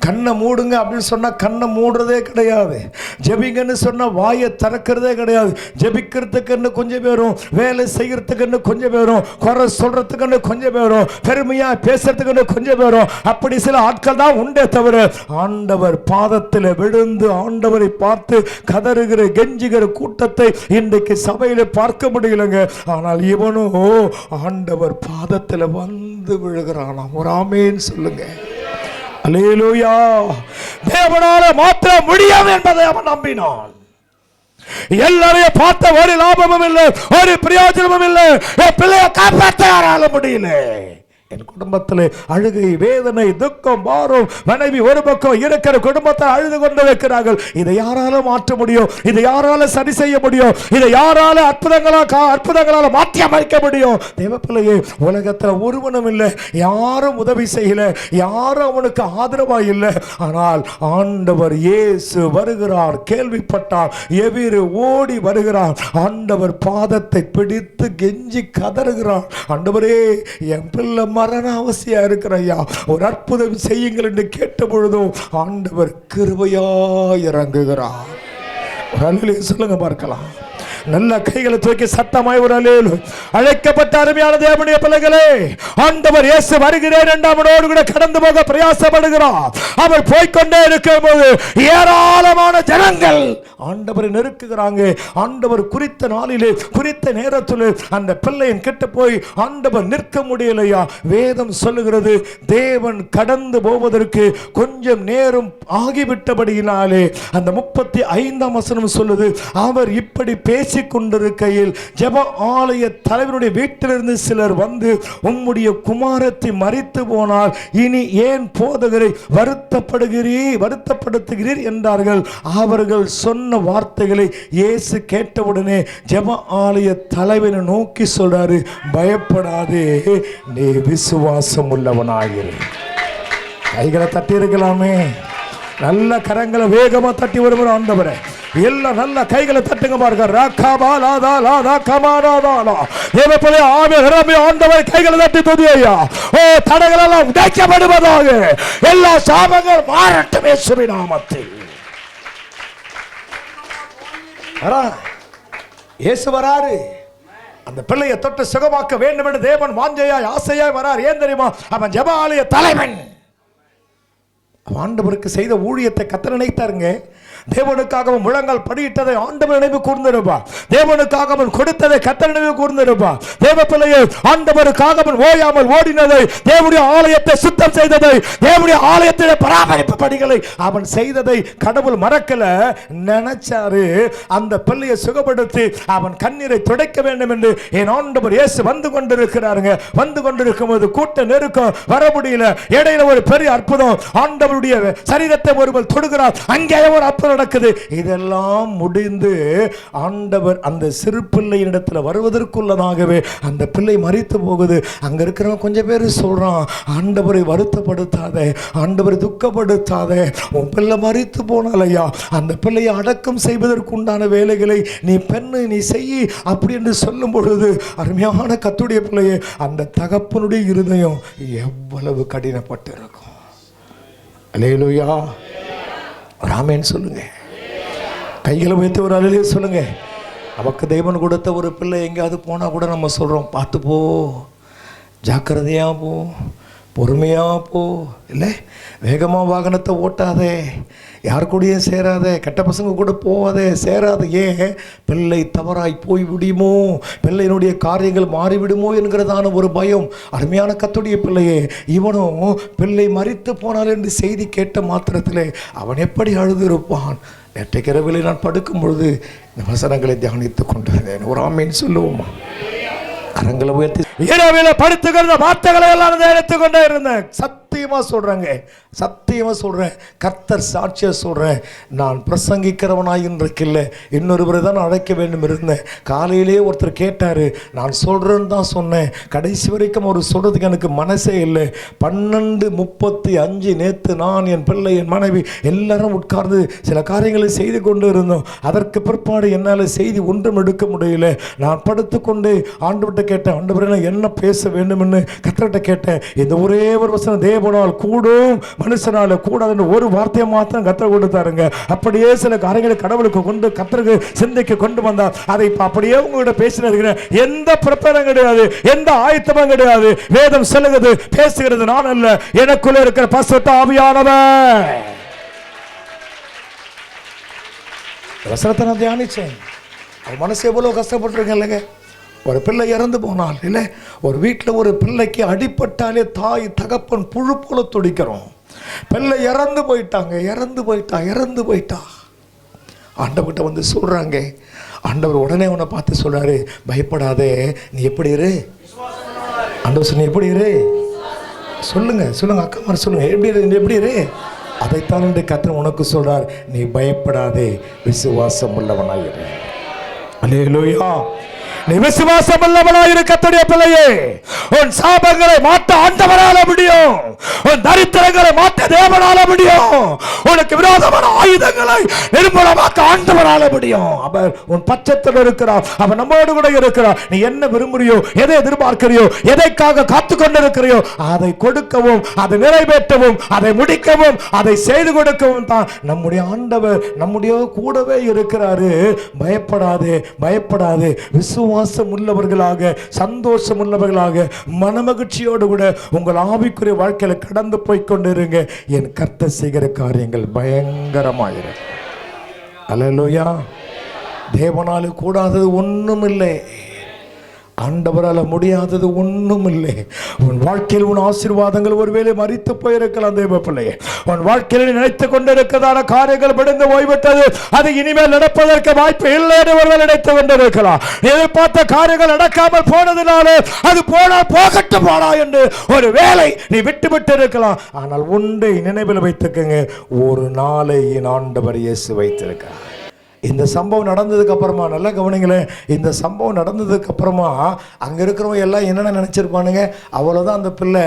கண்ணை மூடுங்க அப்படின்னு சொன்னால் கண்ணை மூடுறதே கிடையாது. ஜெபிங்கன்னு சொன்னால் வாயை திறக்கிறதே கிடையாது. ஜெபிக்கிறதுக்குன்னு கொஞ்சம் பேரும், வேலை செய்கிறதுக்குன்னு கொஞ்சம் பேரும், குறை சொல்கிறதுக்குன்னு கொஞ்சம் பேரும், பெருமையாக பேசுறதுக்குன்னு கொஞ்சம் பேரும், அப்படி சில ஆட்கள் தான் உண்டே தவிர ஆண்டவர் பாதத்தில் விழுந்து ஆண்டவரை பார்த்து கதறுகிற கெஞ்சுகிற கூட்டத்தை இன்றைக்கு சபையில் பார்க்க முடியலங்க. ஆனால் இவனோ ஆண்டவர் பாதத்தில் வந்து விழுகிறானாம். ஒரு ஆமென் சொல்லுங்க. அல்லேலூயா. தேவனால மாற்ற முடியும் என்பதை அவன் நம்பினான். எல்லாரையும் பார்த்த ஒரு லாபமும் இல்லை, ஒரு பிரயோஜனமும் இல்லை. என் பிள்ளையை காப்பாற்ற யாரால முடியல. என் குடும்பத்தில் அழுகை, வேதனை, துக்கம், பாரம், மனைவி ஒரு பக்கம் இருக்கிற குடும்பத்தை அழுது கொண்டிருக்கிறார்கள். இதை யாரால மாற்ற முடியும்? இதை யாரால சரி செய்ய முடியும்? இதை யாரால அற்புதங்களால மாற்றி அமைக்க முடியும்? தேவப்பிள்ளையே, உலகத்தில் ஒருவனும் இல்லை, யாரும் உதவி செய்யல, யாரும் அவனுக்கு ஆதரவா இல்லை. ஆனால் ஆண்டவர் இயேசு வருகிறார். கேள்விப்பட்டார், எவ்விரு ஓடி வருகிறார். ஆண்டவர் பாதத்தை பிடித்து கெஞ்சி கதறுகிறார், ஆண்டவரே என் பிள்ளை மரண அவசியா இருக்கிறையா, ஒரு அற்புதம் செய்யுங்கள் என்று கேட்ட பொழுதும் ஆண்டவர் கிருபையா இறங்குகிறார். சொல்லுங்க பார்க்கலாம். நல்ல கைகளை தூக்கி சத்தமாய் ஒரு அல்லேலூயா. அழைக்கப்பட்ட அருமையான தேவனுடைய பிள்ளைகளே, ஆண்டவர் இயேசு வருகிறேன் என்று அவனோடு கூட கடந்து போக பிரயாசப்படுகிறார். அவர் போய்கொண்டே இருக்கும்போது ஏராளமான ஜனங்கள் ஆண்டவரை நெருக்குகிறாங்க. ஆண்டவர் குறித்த நாளிலே குறித்த நேரத்தில் அந்த பிள்ளையின் கிட்ட போய் ஆண்டவர் நிற்க முடியலையா? வேதம் சொல்லுகிறது, தேவன் கடந்து போவதற்கு கொஞ்சம் நேரம் ஆகிவிட்டபடியினாலே அந்த 35ஆம் வசனம் சொல்லுது, அவர் இப்படி பேசி கொண்டிருக்கையில் ஜெப ஆலய தலைவருடைய வீட்டிலிருந்து சிலர் வந்து, உம்முடைய குமாரத்தை மரித்து போனால் இனி ஏன் போதகரை வருத்தப்படுத்துகிறீர் என்றார்கள். அவர்கள் சொன்ன வார்த்தைகளை இயேசு கேட்டவுடனே ஜெப ஆலய தலைவனை நோக்கி சொல்றாரு, பயப்படாதே, நீ விசுவாசம் உள்ளவனாயிரு. கைகளை தட்டி இருக்கலாமே, நல்ல கரங்களை வேகமா தட்டி வருகிற ஆண்டவரே, எல்லாம் நல்ல கைகளை தட்டுங்க பாருங்க. ஆண்டவர் கைகளை தட்டி துதியா. ஓ, தடைகள் எல்லாம் உடைக்கப்படுவதாக, எல்லா சாபங்கள் மாறட்டும் இயேசுவின் நாமத்தில். இயேசு வராரு, அந்த பிள்ளையை தொட்டு சுகமாக்க வேண்டும் என்று தேவன் வாஞ்சையாய் ஆசையாய் வரார். ஏன் தெரியுமா? அவன் ஜெப ஆலய தலைவன். ஆண்டவருக்கு செய்த ஊழியத்தை கர்த்தர் நினைத்தாருங்க. தேவனுக்காக அவன் முழங்கால் படியிட்டதை ஆண்டவர் நினைவு கூர்ந்திருப்பார். தேவனுக்காக அவன் கொடுத்ததை கர்த்தர் நினைவு கூர்ந்திருப்பார். தேவ பிள்ளையை ஆண்டவருக்காக அவன் ஓயாமல் ஓடினதை, தேவனுடைய ஆலயத்தை சுத்தம் செய்ததை, தேவனுடைய ஆலயத்திலே பராமரிப்பு பணிகளை அவன் செய்ததை கடவுள் மறக்கல. நினைச்சாரு அந்த பிள்ளையை சுகப்படுத்தி அவன் கண்ணீரை துடைக்க வேண்டும் என்று என் ஆண்டவர் இயேசு வந்து கொண்டிருக்கிறாருங்க. வந்து கொண்டிருக்கும் போது கூட்ட நெருக்கம், வர முடியல. இடையில ஒரு பெரிய அற்புதம், ஆண்டவருடைய சரீரத்தை ஒருவர் தொடுகிறார், அங்கே ஒரு அற்புதம் நடக்குது. இதெல்லாம் முடிந்து ஆண்டவர் அந்த சிறு பிள்ளையினிடத்தில் வருவதற்குள்ளதாகவே அந்த பிள்ளை மரித்து போகுது. அங்க இருக்கிறவங்க கொஞ்சம் பேர் சொல்றான், ஆண்டவரை வருத்தப்படுத்தாதே, ஆண்டவரை துக்கப்படுத்தாதே, உன் பிள்ளை மரித்து போனாலையா, அந்த பிள்ளையை அடக்கம் செய்வதற்கு உண்டான வேலைகளை நீ பெண்ணு நீ செய் அப்படி என்று சொல்லும் பொழுது, அருமையான கர்த்தருடைய பிள்ளையே, அந்த தகப்பனுடைய இருதயம் எவ்வளவு கடினப்பட்டு இருக்கும். அல்லேலூயா, ஆமென் சொல்லுங்க. கைகளை வைத்து ஒரு அல்லேலூயா சொல்லுங்க. நமக்கு தெய்வன் கொடுத்த ஒரு பிள்ளை எங்கேயாவது போனால் கூட நம்ம சொல்கிறோம், பார்த்து போ, ஜாக்கிரதையா போ, பொறுமையா போ, இல்லை வேகமாக வாகனத்தை ஓட்டாதே, யார் கூடயும் சேராதே, கெட்ட பசங்க கூட போவாதே, சேராது. ஏன்? பிள்ளை தவறாய் போய் விடுமோ, பிள்ளையினுடைய காரியங்கள் மாறிவிடுமோ என்கிறதான ஒரு பயம். அருமையான கர்த்தருடைய பிள்ளையே, இவனும் பிள்ளை மரித்து போனால் என்று செய்தி கேட்ட மாத்திரத்திலே அவன் எப்படி அழுது இருப்பான். நேற்றைக்கு இரவில் நான் படுக்கும் பொழுது இந்த வசனங்களை தியானித்துக் கொண்டிருந்தேன். ஒரு ஆமீன் சொல்லுவோமா? கரங்களை உயர்த்தி இரவில படுத்துக்கிற வார்த்தைகளை எல்லாம் எடுத்துக் கொண்டே இருந்தேன். சத்தியமா சொல்றேங்க, சத்தியமா சொல்றேன், கர்த்தர் சாட்சியா சொல்றேன், நான் பிரசங்கிக்கிறவனாய் இன்றைக்கு இன்னொருவரை தான் அழைக்க வேண்டும் இருந்தேன். காலையிலேயே ஒருத்தர் கேட்டாரு, நான் சொல்றேன்னு தான் சொன்னேன், கடைசி வரைக்கும் அவர் சொல்றதுக்கு எனக்கு மனசே இல்லை. 12:35 நேற்று நான் என் பிள்ளை என் மனைவி எல்லாரும் உட்கார்ந்து சில காரியங்களை செய்து கொண்டு இருந்தோம். அதற்கு பிற்பாடு என்னால் செய்தி ஒன்றும் எடுக்க முடியல. நான் படுத்துக்கொண்டு ஆண்டவர்கிட்ட கேட்டேன், ஆண்டவரே என்ன பேச வேண்டும் என்று கர்த்தர்கிட்ட கேட்டேன். இந்த ஒரே ஒரு வசனம், தேவனால் கூடும் மனுஷனால கூடாதுன்னு ஒரு வார்த்தையை மாத்திரம் கர்த்தர் கொடுத்தாருங்க. அப்படியே சில காரியங்களை கடவுளுக்கு கொண்டு கர்த்தருக்கு சிந்தைக்கு கொண்டு வந்தார். அதை அப்படியே உங்ககிட்ட பேசினேன். எந்த ப்ரிப்பேரும் கிடையாது, எந்த ஆயத்தமும் கிடையாது. வேதம் சொல்லுகிறது, பேசுகிறது நான் அல்ல, எனக்குள்ள இருக்கிற பரிசுத்த ஆவியானவர். வசனத்தை நான் தியானிச்சேன். அவன் மனசு எவ்வளவு கஷ்டப்பட்டிருக்கேன் இல்லைங்க. ஒரு பிள்ளை இறந்து போனால், இல்லை ஒரு வீட்டில் ஒரு பிள்ளைக்கு அடிப்பட்டாலே தாய் தகப்பன் புழு போல துடிக்கிறோம். பிள்ளை இறந்து போயிட்டா ஆண்டவர்கிட்ட வந்து சொல்றாங்க. ஆண்டவர் உடனே அவனை பார்த்து சொல்றாரு, பயப்படாதே, நீ எப்படி இரு. ஆண்டவர் சொன்ன எப்படி இரு, சொல்லுங்க சொல்லுங்க, அக்கா சொல்லுங்க, எப்படி இரு? அதைத்தான் இன்று கர்த்தர் உனக்கு சொல்றார், நீ பயப்படாதே, விசுவாசம் உள்ளவனாயிரு. அல்லேலூயா. நீ விசுவாசம் உள்ளவனாயிரு கர்த்தருடைய பிள்ளையே. உன் சாபங்களை மாற்ற ஆண்டவரால முடியும். உன் தரித்திரங்களை மாற்ற தேவனால முடியும். உனக்கு விரோதமான ஆயுதங்களை நிர்மூலமாக்க ஆண்டவரால முடியும். அவர் உன் பட்சத்தில் இருக்கிறார். அவர் நம்மோடு கூட இருக்கிறார். நீ என்ன விரும்புறியோ, எதை எதிர்பார்க்கிறியோ, எதைக்காக காத்து கொண்டிருக்கிறியோ, அதை கொடுக்கவும், அதை நிறைவேற்றவும், அதை முடிக்கவும், அதை செய்து கொடுக்கவும் தான் நம்முடைய ஆண்டவர் நம்முடைய கூடவே இருக்கிறாரு. பயப்படாதே, பயப்படாதே. விசுவாசம் உள்ளவர்களாக, சந்தோஷம் உள்ளவர்களாக, மனமகிழ்ச்சியோடு கூட உங்கள் ஆவிக்குரிய வாழ்க்கையில கடந்து போய் கொண்டிருங்க. என் கர்த்தர் செய்கிற காரியங்கள் பயங்கரமாயிரும். அல்லேலூயா. தேவனால கூடாதது ஒண்ணும் இல்லை, ஆண்டவரால முடியாதது ஒண்ணும் இல்லை. உன் வாழ்க்கையில் உன் ஆசீர்வாதங்கள் ஒருவேளை மரித்து போயிருக்கலாம் தேவ பிள்ளையே. உன் வாழ்க்கையில் நினைத்துக் கொண்டிருக்கிறதான காரியங்கள் விடுந்து போய்விட்டது, அது இனிமேல் நடப்பதற்கு வாய்ப்பு இல்லை என்று ஒருவேளை நினைத்துக் கொண்டிருக்கலாம். எதிர்பார்த்த காரியங்கள் நடக்காமல் போனதினாலே அது போனா போகட்டும் போனா என்று ஒரு வேளை நீ விட்டு இருக்கலாம். ஆனால் ஒன்றை நினைவில் வைத்துக்கங்க, ஒரு நாளை என் ஆண்டவர் இயேசு வைத்திருக்கிறார். இந்த சம்பவம் நடந்ததுக்கு அப்புறமா, நல்லா கவனிங்களேன், இந்த சம்பவம் நடந்ததுக்கு அப்புறமா அங்கே இருக்கிறவங்க எல்லாம் என்னென்ன நினச்சிருப்பானுங்க, அவ்வளோதான், அந்த பிள்ளை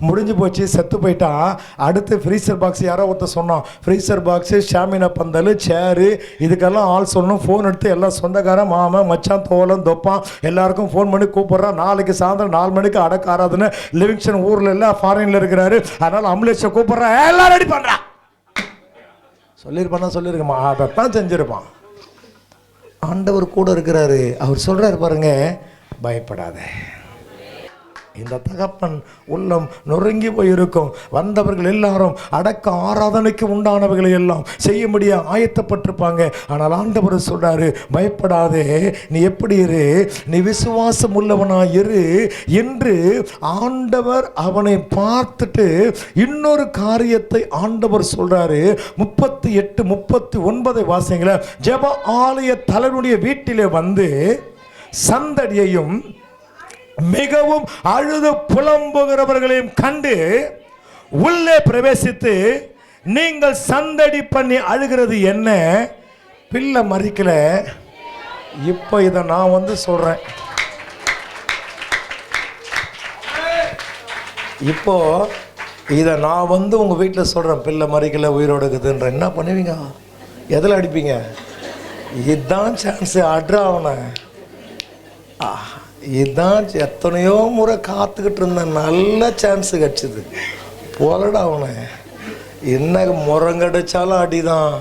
முடிஞ்சு போச்சு, செத்து போயிட்டான். அடுத்து ஃப்ரீசர் பாக்ஸ் யாரோ ஒருத்தர் சொன்னான், ஃப்ரீசர் பாக்ஸு, ஷாமினா பந்தல், சேரு, இதுக்கெல்லாம் ஆள் சொல்லணும். ஃபோன் எடுத்து எல்லாம் சொந்தக்காரன், மாமன், மச்சான், தோலம், தொப்பான் எல்லாருக்கும் ஃபோன் பண்ணி கூப்பிட்றான். நாளைக்கு சாயந்தரம் 4 மணிக்கு அடக்க ஆராதனை. லிவிங்ஸ்டன் ஊரில் இல்லை, ஃபாரினில் இருக்கிறாரு. அதனால் அம்புலேஷை கூப்பிட்றான், எல்லாம் ரெடி பண்ணுறான். சொல்லியிருக்கமா, அதைத்தான் செஞ்சிருப்பான். ஆண்டவர் கூட இருக்கிறாரு. அவர் சொல்றாரு பாருங்க, பயப்படாத. இந்த தகப்பன் உள்ளம் நொறுங்கி போயிருக்கும். வந்தவர்கள் எல்லாரும் அடக்க ஆராதனைக்கு உண்டானவர்களை எல்லாம் செய்ய முடிய ஆயத்தப்பட்டிருப்பாங்க. ஆனால் ஆண்டவர் சொல்றாரு, பயப்படாதே, நீ எப்படி இரு, நீ விசுவாசம் உள்ளவனாய் இரு என்று ஆண்டவர் அவனை பார்த்துட்டு இன்னொரு காரியத்தை ஆண்டவர் சொல்றாரு. 38, 39 வாசிங்கள. ஜெப ஆலய தலைவனுடைய வீட்டிலே வந்து சந்தடியையும் மிகவும் அழுது புலம்புகிறவர்களையும் கண்டு உள்ளே பிரவேசித்து, நீங்கள் சந்தடி பண்ணி அழுகிறது என்ன? பிள்ளை மறிக்கல. இப்போ இதை நான் வந்து சொல்றேன். இப்போ இதை நான் வந்து உங்க வீட்டில் சொல்றேன், பிள்ளை மறிக்கல, உயிரோடு இருக்குதுன்ற. என்ன பண்ணுவீங்க? எதில் அடிப்பீங்க? இதுதான் சான்ஸ். அட்ரா அவனை, இதுதான் எத்தனையோ முறை காத்துக்கிட்டு இருந்தேன், நல்ல சான்ஸ் கிடச்சிது, போலடா அவனை. என்ன முறங்கடிச்சாலும் அடிதான்.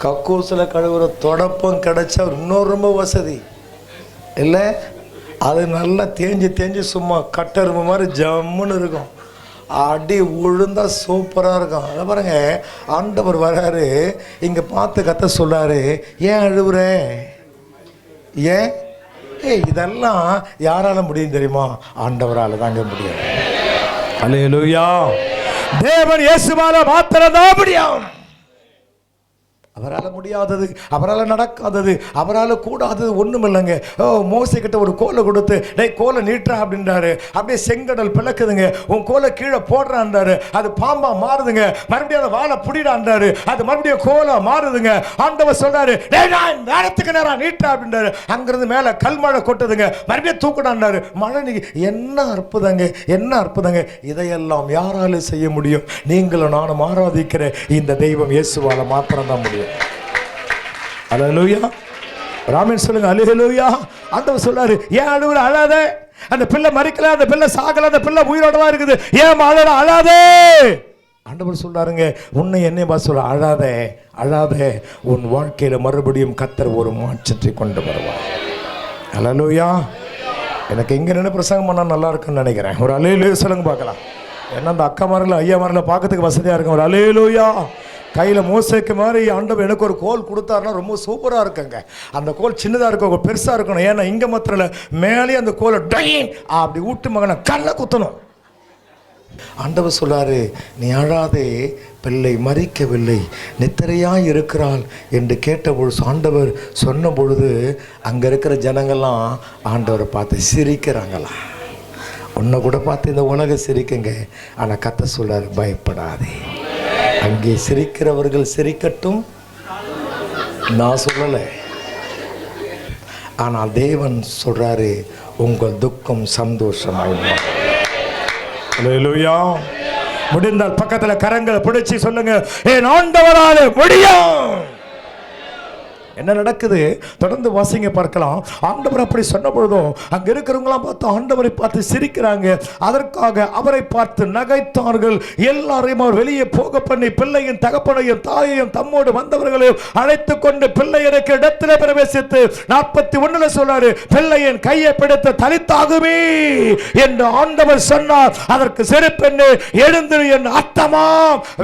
கக்கூசில் கழுவுற தொடப்பம் கிடைச்சா இன்னொரு ரொம்ப வசதி இல்லை. அது நல்லா தேஞ்சு சும்மா கட்டெரும்பு மாதிரி ஜம்முன்னு இருக்கும். அடி உழுந்தா சூப்பராக இருக்கும். அதை பாருங்க, ஆண்டவர் வராரு, இங்கே பார்த்து கத்த சொல்றாரு, ஏன் அழுவுற? ஏன்? இதெல்லாம் யாரால முடியும் தெரியுமா? ஆண்டவரால தாங்க முடியும். அல்லேலூயா. தேவன் இயேசுவால மாத்திரம் தான் முடியும். அவரால் முடியாதது, அவரால் நடக்காதது, அவரால் கூடாதது ஒன்றும் இல்லைங்க. மோசே கிட்ட ஒரு கோலை கொடுத்து, டேய் கோலை நீட்டுறா அப்படின்றாரு. அப்படியே செங்கடல் பிளக்குதுங்க. உன் கோலை கீழே போடுறான்றாரு. அது பாம்பா மாறுதுங்க. மறுபடியும் அதை வாழை புடிடான்றாரு. அது மறுபடியும் கோலை மாறுதுங்க. ஆண்டவர் சொல்றாரு, டேய் நான் நேரத்துக்கு நேரம் நீட்டா அப்படின்றாரு. அங்கிருந்து மேலே கல்மழை கொட்டுதுங்க. மறுபடியும் தூக்கிடான்றாரு. மழை நீ. என்ன அற்புதங்க, என்ன அற்புதங்க. இதையெல்லாம் யாராலும் செய்ய முடியும்? நீங்களும் நானும் ஆராதிக்கிற இந்த தெய்வம் இயேசுவால மாத்திரம் தான் முடியும். அல்லேலூயா. ராமன் சொல்லுங்க, அல்லேலூயா. ஆண்டவர் சொல்றாரு, ஏன் அழுவுற? அழாத. அந்த பிள்ளை மறிக்கல, அந்த பிள்ளை சாகல, அந்த பிள்ளை உயிரோட தான் இருக்குது. ஏன் அழற? அழாதே. ஆண்டவர் சொல்றாருங்க, உன்னை என்னை பார்த்து சொல்ற, அழாதே, அழாதே. உன் வாழ்க்கையில மறுபடியும் கர்த்தர் ஒரு மாற்றத்தை கொண்டு வருவார். அல்லேலூயா. எனக்கு எங்க நின்று பிரசங்கம் பண்ணா நல்லா இருக்குன்னு நினைக்கிறேன். ஒரு அல்லேலூயா சொல்லுங்க பார்க்கலாம். ஏன்னா அந்த அக்கா மாரில் ஐயா மாரில் பார்க்கறதுக்கு வசதியா இருக்கும். ஒரு அல்லேலூயா. கையில் மோசேக்கு மாதிரி ஆண்டவர் எனக்கு ஒரு கோல் கொடுத்தாருன்னா ரொம்ப சூப்பராக இருக்குங்க. அந்த கோல் சின்னதாக இருக்கும், பெருசாக இருக்கணும். ஏன்னா இங்கே மாத்திரம் மேலே அந்த கோலை டைன் அப்படி ஊட்டு மகனை கல்லை குத்தணும். ஆண்டவர் சொல்றாரு, நீ அழாதே, பிள்ளை மறிக்கவில்லை, நித்திரையாய் இருக்கிறாள் என்று கேட்டபொழுது, ஆண்டவர் சொன்ன பொழுது அங்கே இருக்கிற ஜனங்கள்லாம் ஆண்டவரை பார்த்து சிரிக்கிறாங்களாம். உன்னை கூட பார்த்து இந்த உலகம் சிரிக்குங்க, ஆனால் கத்த சொல்றாரு பயப்படாதே. அங்கே சிரிக்கிறவர்கள் சிரிக்கட்டும், நான் சொல்லலை. ஆனால் தேவன் சொல்றாரு உங்கள் துக்கம் சந்தோஷமாயிடும். அல்லேலூயா. முடிந்தால் பக்கத்துல கரங்களை பிடிச்சி சொல்லுங்க, என் ஆண்டவராலே முடியும். என்ன நடக்குது? தொடர்ந்து வாசிங்க பார்க்கலாம். ஆண்டவர் அப்படி சொன்ன பொழுதும் அங்க இருக்கிறவங்களாம் பார்த்து ஆண்டவரை பார்த்து சிரிக்கிறாங்க. அதற்காக அவரை பார்த்து நகைத்தார்கள். எல்லாரையும் அவர் வெளியே போக பண்ணி பிள்ளையின் தகப்பனையும் தாயையும் தம்மோடு வந்தவர்களையும் அழைத்து கொண்டு பிள்ளையனுக்கு இடத்துல பிரவேசித்து 41 சொல்றாரு, பிள்ளையின் கையை பிடித்து தலித்தாகுமே என்று ஆண்டவர் சொன்னார். அதற்கு சிறு பெண்ணு எழுந்திரு என் அர்த்தமா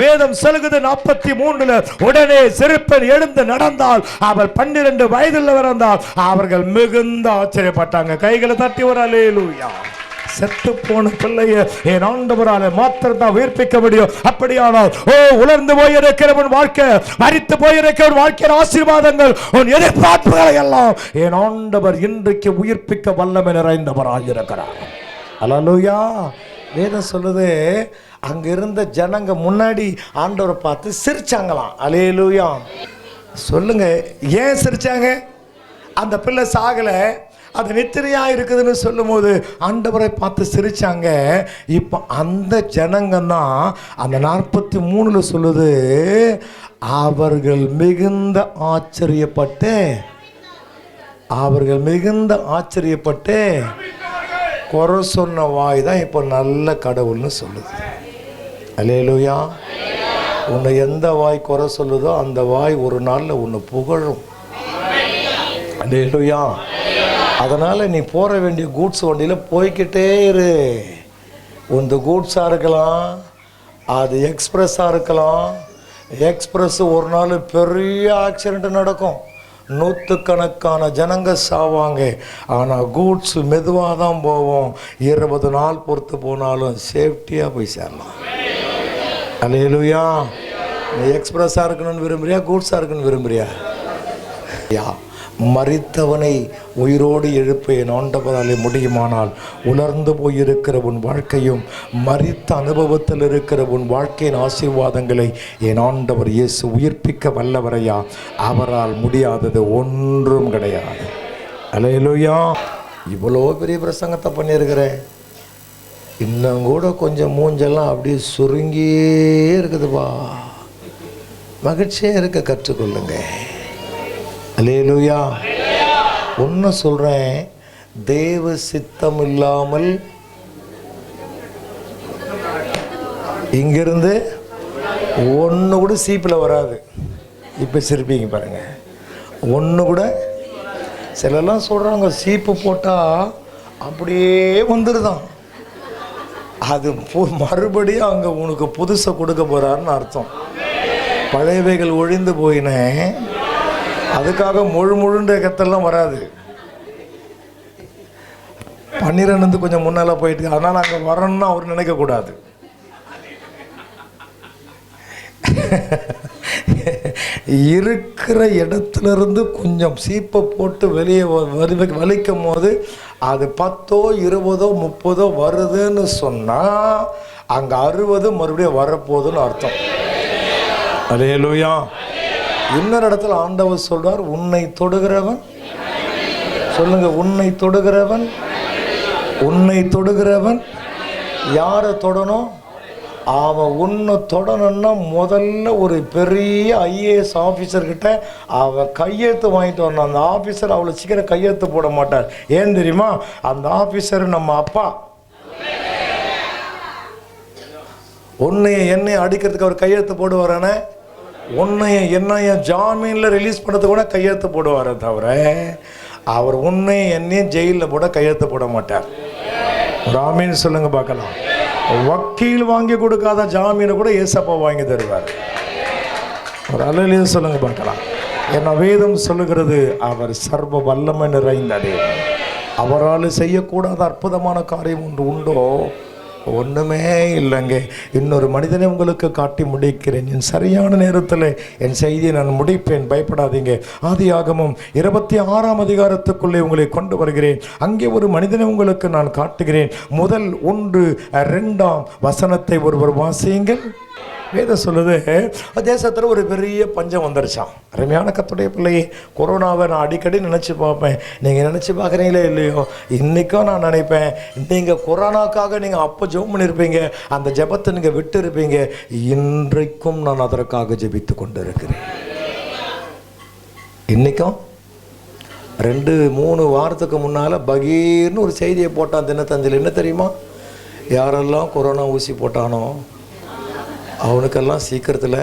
வேதம் சொல்லுகிறது. 43 உடனே சிறு பெண் எழுந்து நடந்தால் 12 வயதுள்ளவர் இருந்தால் அவர்கள் மிகுந்த ஆச்சரியப்பட்டாங்க. கைகளை தட்டி ஒரு அல்லேலூயா. செத்து போன பிள்ளைய என் ஆண்டவராலே மாத்திரம் தான் உயிர்ப்பிக்க முடியும். அப்படியானால் உலர்ந்து போயிருக்கிறவன் வாழ்க்கை, மரித்து போயிருக்கிறவன் வாழ்க்கையின் ஆசீர்வாதங்கள், உன் எதிர்பார்ப்புகளை எல்லாம் என் ஆண்டவர் இன்றைக்கு உயிர்ப்பிக்க வல்லமை நிறைந்தவராக இருக்கிறார். அல்லேலூயா. வேதம் சொல்லுது, அங்க இருந்த ஜனங்க முன்னாடி ஆண்டவரை பார்த்து சிரிச்சாங்களாம். அல்லேலூயா. சொல்லுங்க, ஏன் சிரிச்சாங்க? அந்த பிள்ளை சாகல, அது நித்திரையா இருக்குதுன்னு சொல்லும் போது ஆண்டவரை பார்த்து சிரிச்சாங்க. இப்போ அந்த ஜனங்க தான் அந்த 43 சொல்லுது, அவர்கள் மிகுந்த ஆச்சரியப்பட்டு குறை சொன்ன வாய் தான் இப்போ நல்ல கடவுள்னு சொல்லுது. அல்லேலூயா. உன்னை எந்த வாய் குறை சொல்லுதோ அந்த வாய் ஒரு நாளில் உன்னை புகழும். அல்லேலூயா. அதனால் நீ போற வேண்டிய கூட்ஸ் வண்டியில் போய்கிட்டே இரு. உந்த கூட்ஸாக இருக்கலாம், அது எக்ஸ்பிரஸாக இருக்கலாம். எக்ஸ்பிரஸ் ஒரு நாள் பெரிய ஆக்சிடென்ட் நடக்கும், 100கணக்கான ஜனங்க சாவாங்க. ஆனால் கூட்ஸ் மெதுவாக தான் போவோம். 20 நாள் பொறுத்து போனாலும் சேஃப்டியாக போய் சேரலாம். அல்லேலூயா. நீ எக்ஸ்பிரஸாக இருக்கணும்னு விரும்புறியா, கூட்ஸாக இருக்கணும்னு விரும்புறியா? மரித்தவனை உயிரோடு எழுப்ப என் ஆண்டவராலே முடியுமானால் உலர்ந்து போயிருக்கிற உன் வாழ்க்கையும் மரித்த அனுபவத்தில் இருக்கிற உன் வாழ்க்கையின் ஆசீர்வாதங்களை என் ஆண்டவர் இயேசு உயிர்ப்பிக்க வல்லவரையா. அவரால் முடியாதது ஒன்றும் கிடையாது. அல்லேலூயா. இவ்வளோ பெரிய பிரசங்கத்தை பண்ணியிருக்கிறேன், இன்னும் கூட கொஞ்சம் மூஞ்செல்லாம் அப்படியே சுருங்கியே இருக்குதுப்பா. மகிழ்ச்சியாக இருக்க கற்றுக்கொள்ளுங்க. அல்லேலூயா. ஒன்று சொல்கிறேன், தேவ சித்தம் இல்லாமல் இங்கிருந்து ஒன்று கூட சீப்பில் வராது. இப்போ சிரிப்பீங்க பாருங்க, ஒன்று கூட. சிலெல்லாம் சொல்கிறாங்க சீப்பு போட்டால் அப்படியே வந்துடுதான். அது மறுபடியும் அங்கே உனக்கு புதுசை கொடுக்க போகிறாருன்னு அர்த்தம். பழையவைகள் ஒழிந்து போயினேன், அதுக்காக முழுன்ற கத்தெல்லாம் வராது. 12 கொஞ்சம் முன்னால் போயிட்டு, அதனால் அங்கே வரணும்னு அவர் நினைக்கக்கூடாது. இருக்கிற இடத்துல இருந்து கொஞ்சம் சீப்பை போட்டு வெளியே வலிக்கும் போது அது 10, 20, 30 வருதுன்னு சொன்னால் அங்கே 60 மறுபடியும் வரப்போகுதுன்னு அர்த்தம். அல்லேலூயா. இன்னொரு இடத்துல ஆண்டவர் சொல்றார், உன்னை தொடுகிறவன், சொல்லுங்க, உன்னை தொடுகிறவன் யாரை தொடணும்? அவன் உன்னை தொடணும்னா முதல்ல ஒரு பெரிய IAS ஆஃபீஸர்கிட்ட அவன் கையெழுத்து வாங்கிட்டு வரணும். அந்த ஆஃபீஸர் அவ்வளோ சீக்கிரம் கையெழுத்து போட மாட்டார். ஏன் தெரியுமா? அந்த ஆஃபீஸர் நம்ம அப்பா. உன்னைய என்னைய அடிக்கிறதுக்கு அவர் கையெழுத்து போடுவாரானே, உன்னைய என்னைய ஜாமீனில் ரிலீஸ் பண்ணுறதுக்கு கூட கையெழுத்து போடுவாரே தவிர அவர் உன்னைய என்னையும் ஜெயிலில் போட கையெழுத்து போட மாட்டார். ராமீன் சொல்லுங்க பார்க்கலாம். வக்கீல் வாங்கி கொடுக்காத ஜாமீனை கூட ஏசப்பா வாங்கி தருவார். ஒரு அல்லேலூயா சொல்லுங்க பார்க்கலாம். என்ன வேதம் சொல்லுகிறது, அவர் சர்வ வல்லமை நிறைந்ததே. அவரால் செய்யக்கூடாத அற்புதமான காரியம் ஒன்று உண்டோ? ஒன்றுமே இல்லைங்க. இன்னொரு மனிதனை உங்களுக்கு காட்டி முடிக்கிறேன். என் சரியான நேரத்தில் என் செய்தியை நான் முடிப்பேன், பயப்படாதீங்க. ஆதியாகமம் 26ஆம் அதிகாரத்துக்குள்ளே உங்களை கொண்டு வருகிறேன். அங்கே ஒரு மனிதனை உங்களுக்கு நான் காட்டுகிறேன். முதல் 1-2ஆம் வசனத்தை ஒருவர் வாசியுங்கள். வேதம் சொல்லுது, தேசத்தில் ஒரு பெரிய பஞ்சம் வந்துருச்சான். அருமையான கர்த்தருடைய பிள்ளையே, கொரோனாவை நான் அடிக்கடி நினச்சி பார்ப்பேன். நீங்கள் நினச்சி பார்க்குறீங்களே இல்லையோ, இன்றைக்கும் நான் நினைப்பேன், நீங்கள் கொரோனாக்காக நீங்கள் அப்போ ஜெபம் பண்ணியிருப்பீங்க, அந்த ஜெபத்தை நீங்கள் விட்டு இருப்பீங்க. இன்றைக்கும் நான் அதற்காக ஜெபித்து கொண்டு இருக்கிறேன். இன்றைக்கும் 2-3 வாரத்துக்கு முன்னால் பகீர்னு ஒரு செய்தியை போட்டான் தினத்தந்தில். என்ன தெரியுமா? யாரெல்லாம் கொரோனா ஊசி போட்டானோ அவனுக்கெல்லாம் சீக்கிரத்தில்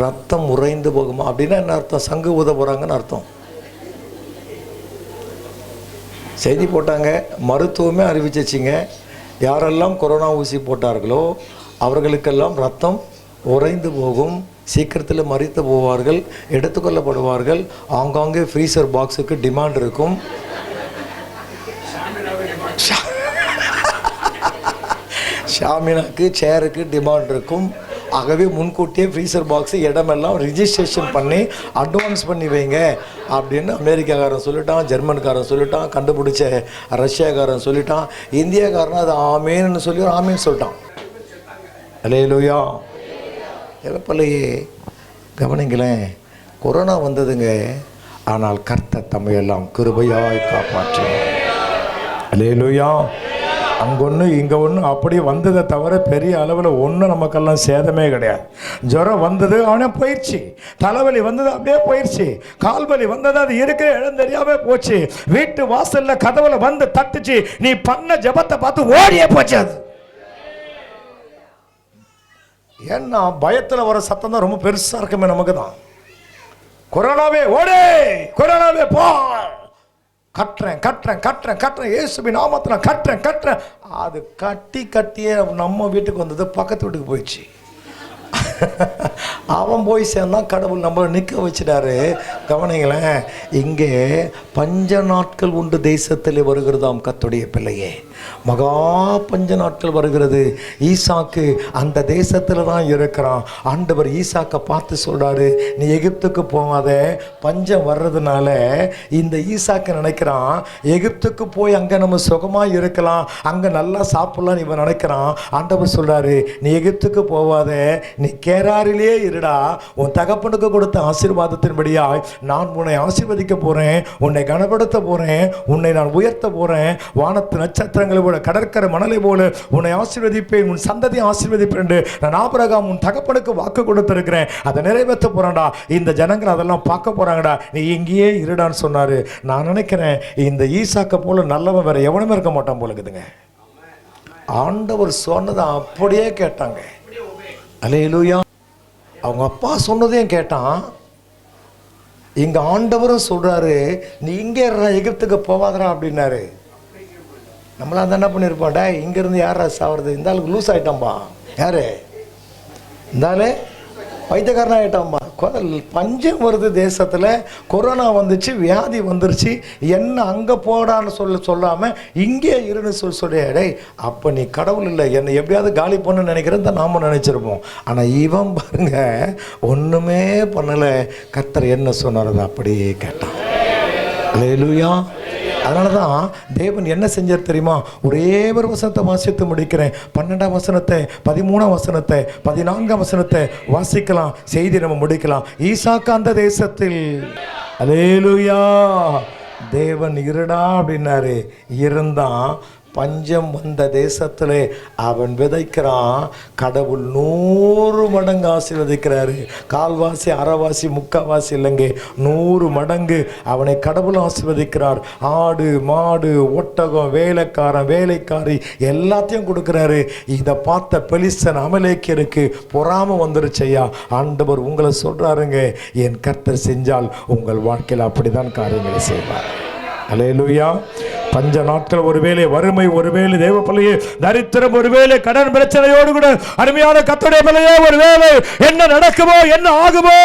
ரத்தம் உறைந்து போகுமா? அப்படின்னா என்ன அர்த்தம்? சங்கு ஊத போகிறாங்கன்னு அர்த்தம். செய்தி போட்டாங்க, மருத்துவமே அறிவிச்சிச்சிங்க, யாரெல்லாம் கொரோனா ஊசி போட்டார்களோ அவர்களுக்கெல்லாம் ரத்தம் உறைந்து போகும், சீக்கிரத்தில் மறித்து போவார்கள், எடுத்துக்கொள்ளப்படுவார்கள். ஆங்காங்கே ஃப்ரீசர் பாக்ஸுக்கு டிமாண்ட் இருக்கும். ஷாமினாக்கு சேருக்கு டிமாண்ட் இருக்கும். ஆகவே முன்கூட்டியே ஃப்ரீசர் பாக்ஸு இடமெல்லாம் ரிஜிஸ்ட்ரேஷன் பண்ணி அட்வான்ஸ் பண்ணி வைங்க அப்படின்னு அமெரிக்காக்காரன் சொல்லிட்டான், ஜெர்மன்காரன் சொல்லிட்டான், கண்டுபிடிச்ச ரஷ்யாக்காரன் சொல்லிட்டான், இந்தியாக்காரன் அது ஆமேன்னு சொல்லி ஆமேன்னு சொல்லிட்டான். அல்லேலூயா. எவப்பலையே கவனிங்களேன், கொரோனா வந்ததுங்க, ஆனால் கர்த்தர் தம்மையெல்லாம் கிருபையாய் காப்பாற்றினார். அல்லேலூயா. அங்கொன்று இங்கே ஒன்று அப்படி வந்ததை தவிர பெரிய அளவில் ஒன்றும் நமக்கெல்லாம் சேதமே கிடையாது. ஜுரம் வந்தது அவனே போயிடுச்சு, தலைவலி வந்தது அப்படியே போயிடுச்சு, கால்வலி வந்தது அது இருக்கிற இடம் தெரியாம போச்சு, வீட்டு வாசல்ல கதவுல வந்து தட்டுச்சு, நீ பண்ண ஜபத்தை பார்த்து ஓடியே போச்சு. அது ஏன்னா பயத்தில் வர சத்தம் தான் ரொம்ப பெருசாக இருக்குமே நமக்கு தான். கொரோனாவே ஓடே, கொரோனாவே போ, கட்டுறேன் இயேசுவின் நாமத்தில் கட்டுறேன். அது கட்டியே நம்ம வீட்டுக்கு வந்தது பக்கத்து வீட்டுக்கு போயிடுச்சு. அவன் போய் சேர்ந்தான், கடவுள் நம்ம நிற்க வச்சிட்டாரு. கவனிங்களேன், இங்கே பஞ்ச நாட்கள் உண்டு தேசத்தில் வருகிறதாம் கர்த்தருடைய பிள்ளையே, மகா பஞ்ச நாட்கள் வருகிறது. ஈசாக்கு அந்த தேசத்தில் தான் இருக்கிறான். ஆண்டவர் ஈசாக்கை பார்த்து சொல்கிறாரு, நீ எகிப்துக்கு போகாத, பஞ்சம் வர்றதுனால. இந்த ஈசாக்கு நினைக்கிறான் எகிப்துக்கு போய் அங்கே நம்ம சுகமாக இருக்கலாம், அங்கே நல்லா சாப்பிட்லாம் இவன் நினைக்கிறான். ஆண்டவர் சொல்கிறாரு, நீ எகிப்துக்கு போகாத, நீ கேராரிலே இருடா. உன் தகப்பனுக்கு கொடுத்த ஆசீர்வாதத்தின்படியாய் நான் உன்னை ஆசீர்வதிக்க போகிறேன், உன்னை கனப்படுத்த போகிறேன், உன்னை நான் உயர்த்த போகிறேன். வானத்து நட்சத்திரங்களை போல, கடற்கரை மணலை போல உன்னை ஆசீர்வதிப்பேன், உன் சந்ததியை ஆசீர்வதிப்பேன் என்று நான் ஆபிரகாம் உன் தகப்பனுக்கு வாக்கு கொடுத்திருக்கிறேன். அதை நிறைவேற்ற போறான்டா. இந்த ஜனங்கள் அதெல்லாம் பார்க்க போறாங்கடா, நீ இங்கேயே இருடான்னு சொன்னாரு. நான் நினைக்கிறேன் இந்த ஈசாக்க போல நல்லவன் வேற எவனுமே இருக்க மாட்டான் போல இருக்குதுங்க. ஆண்டவர் சொன்னதை அப்படியே கேட்டாங்க. அல்லேலூயா. அவங்க அப்பா சொன்னதையும் கேட்டான். இங்க ஆண்டவரும் சொல்றாரு, நீ இங்கே எகிப்துக்கு போவாதரா அப்படின்னாரு. நம்மளா அந்த என்ன பண்ணியிருப்போம், இங்கேருந்து யாரா சாவுறது, இந்த ஆளுக்கு லூஸ் ஆகிட்டாம்பா, யாரு இருந்தாலே வைத்தியக்காரன் ஆகிட்டாம்பா. பஞ்சம் வருது தேசத்தில், கொரோனா வந்துச்சு, வியாதி வந்துருச்சு, என்ன அங்கே போடான்னு சொல்லாமல் இங்கே இருன்னு சொல்லிடே. அப்போ நீ கடவுள் இல்லை, என்னை எப்படியாவது காலி பண்ணு நினைக்கிறேன் தான் நாம் நினச்சிருப்போம். ஆனால் இவன் பாருங்க ஒன்றுமே பண்ணலை. கர்த்தர் என்ன சொன்னார் அதை அப்படியே கேட்டான். அல்லேலூயா. அதனால தான் தேவன் என்ன செஞ்சார் தெரியுமா? ஒரே ஒரு வசனத்தை வாசித்து முடிக்கிறேன். 12ஆம் வசனத்தை, 13ஆம் வசனத்தை, 14ஆம் வசனத்தை வாசிக்கலாம், செய்தி நம்ம முடிக்கலாம். ஈசாக்கு அந்த தேசத்தில், அல்லேலூயா, தேவன் இருடா அப்படின்னாரு, இருந்தான். பஞ்சம் வந்த தேசத்திலே அவன் விதைக்கிறான், கடவுள் 100 மடங்கு ஆசீர்வதிக்கிறாரு. கால்வாசி, அரைவாசி, முக்கால்வாசி இல்லைங்க, 100 மடங்கு அவனை கடவுள் ஆசீர்வதிக்கிறார். ஆடு, மாடு, ஒட்டகம், வேலைக்காரன், வேலைக்காரி எல்லாத்தையும் கொடுக்குறாரு. இதை பார்த்த பெலிஸ்தன் அமலேக்கியருக்கு பொறாம வந்துருச்சையா. ஆண்டவர் உங்களை சொல்றாருங்க, என் கர்த்தர் செஞ்சால் உங்கள் வாழ்க்கையில் அப்படிதான் காரியங்களை செய்வார். அல்லேலூயா. பஞ்ச நாட்கள் ஒருவேளை வறுமை, ஒருவேளை தேவ பிள்ளையே தரித்திரம், ஒருவேளை கடன் பிரச்சனையோடு கூட அருமையான கர்த்தருடைய பிள்ளையே ஒருவேளை என்ன நடக்குமோ என்ன ஆகுமோ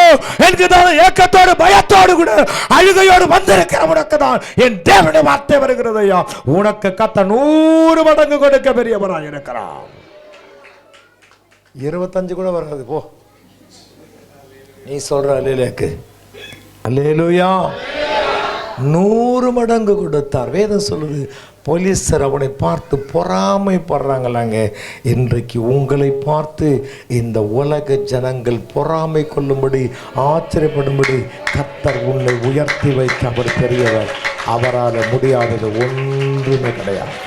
என்கிறதான ஏக்கத்தோடு பயத்தோடு கூட அழுகையோடு வந்திருக்கிற உனக்கு தான் என் தேவனுடைய வார்த்தை வருகிறது ஐயா. உனக்கு கர்த்தர் 100 மடங்கு கொடுக்க பெரியவராக இருக்கிறார். 25 கூட வராது போ, நீ சொல்ற அல்லேலூயாக்கு. அல்லேலூயா. 100 மடங்கு கொடுத்தார். வேதம் சொல்லுது, போலீஸர் அவனை பார்த்து பொறாமைப்படுறாங்களாங்க. இன்றைக்கு உங்களை பார்த்து இந்த உலக ஜனங்கள் பொறாமை கொள்ளும்படி, ஆச்சரியப்படும்படி கர்த்தர் உன்னை உயர்த்தி வைக்க அவர் பெரியவர். அவரால் முடியாதது ஒன்றுமே கிடையாது.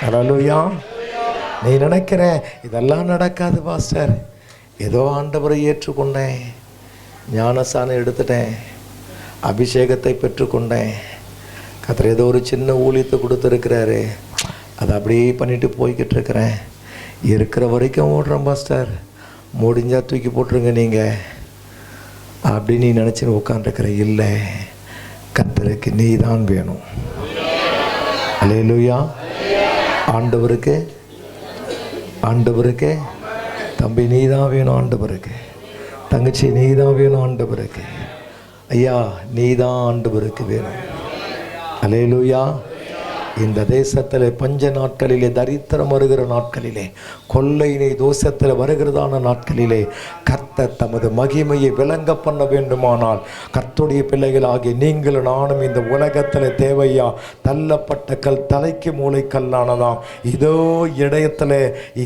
அல்லேலூயா. நீ நினைக்கிற இதெல்லாம் நடக்காது பாஸ்டர், ஏதோ ஆண்டவரை ஏற்றுக்கொண்டேன், ஞானஸ்நானம் எடுத்துட்டேன், அபிஷேகத்தை பெற்றுக்கொண்டேன், கர்த்தர் ஏதோ ஒரு சின்ன ஊழியத்தை கொடுத்துருக்கிறாரு, அதை அப்படியே பண்ணிட்டு போய்கிட்டு இருக்கிறேன், இருக்கிற வரைக்கும் ஓடுறேன் பாஸ்டர், முடிஞ்சா தூக்கி போட்டுருங்க நீங்கள் அப்படின்னு நீ நினச்சின்னு உட்காந்துருக்கிற. இல்லை, கர்த்தருக்கு நீ தான் வேணும். அல்லேலூயா. ஆண்டவருக்கு ஆண்டவருக்கு தம்பி நீ தான் வேணும், ஆண்டவருக்கு தங்கச்சி நீ தான் வேணும், ஆண்டவருக்கு ஐயா நீ தான் ஆண்டவருக்கு வேணும். அல்லேலூயா. இந்த தேசத்தில் பஞ்ச நாட்களிலே, தரித்திரம் வருகிற நாட்களிலே, கொள்ளை தோஷத்தில் வருகிறதான நாட்களிலே கர்த்தர் தமது மகிமையை விளங்க பண்ண வேண்டுமானால் கர்த்தருடைய பிள்ளைகளாகிய நீங்கள் நானும் இந்த உலகத்தில் தேவையா. தள்ளப்பட்ட கல் தலைக்கு மூளை கல்லானதாம். இதோ இடத்துல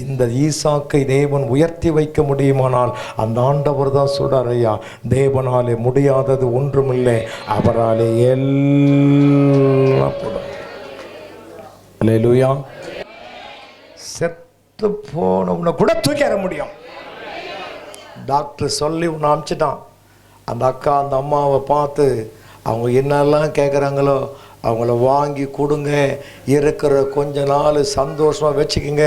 இந்த ஈசாக்கை தேவன் உயர்த்தி வைக்க முடியுமானால் அந்த ஆண்டவர் தான் சொல்றார், ஐயா தேவனாலே முடியாதது ஒன்றுமில்லை, அவராலே எல்லாம் கூடும். அல்லேலூயா. செத்து போனோம்னா கூட தூக்கிற முடியும். டாக்டர் சொல்லி ஒன்று அனுப்பிச்சிட்டான். அந்த அக்கா அந்த அம்மாவை பார்த்து அவங்க என்னெல்லாம் கேட்குறாங்களோ அவங்கள வாங்கி கொடுங்க, இருக்கிற கொஞ்ச நாள் சந்தோஷமாக வச்சுக்கிங்க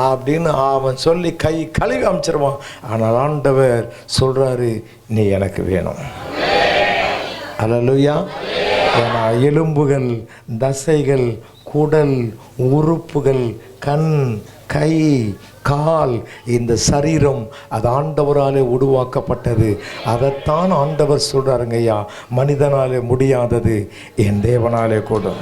அப்படின்னு அவன் சொல்லி கை கழுவி அனுப்பிச்சிருவான். ஆனால் ஆண்டவர் சொல்கிறாரு, நீ எனக்கு வேணும். அல்லேலூயா. ஏன்னா எலும்புகள், தசைகள், குடல், உறுப்புகள், கண், கை, கால், இந்த சரீரம் அது ஆண்டவராலே உருவாக்கப்பட்டது. அதைத்தான் ஆண்டவர் சொல்றாருங்க, ஐயா மனிதனாலே முடியாதது என் தேவனாலே கூடும்.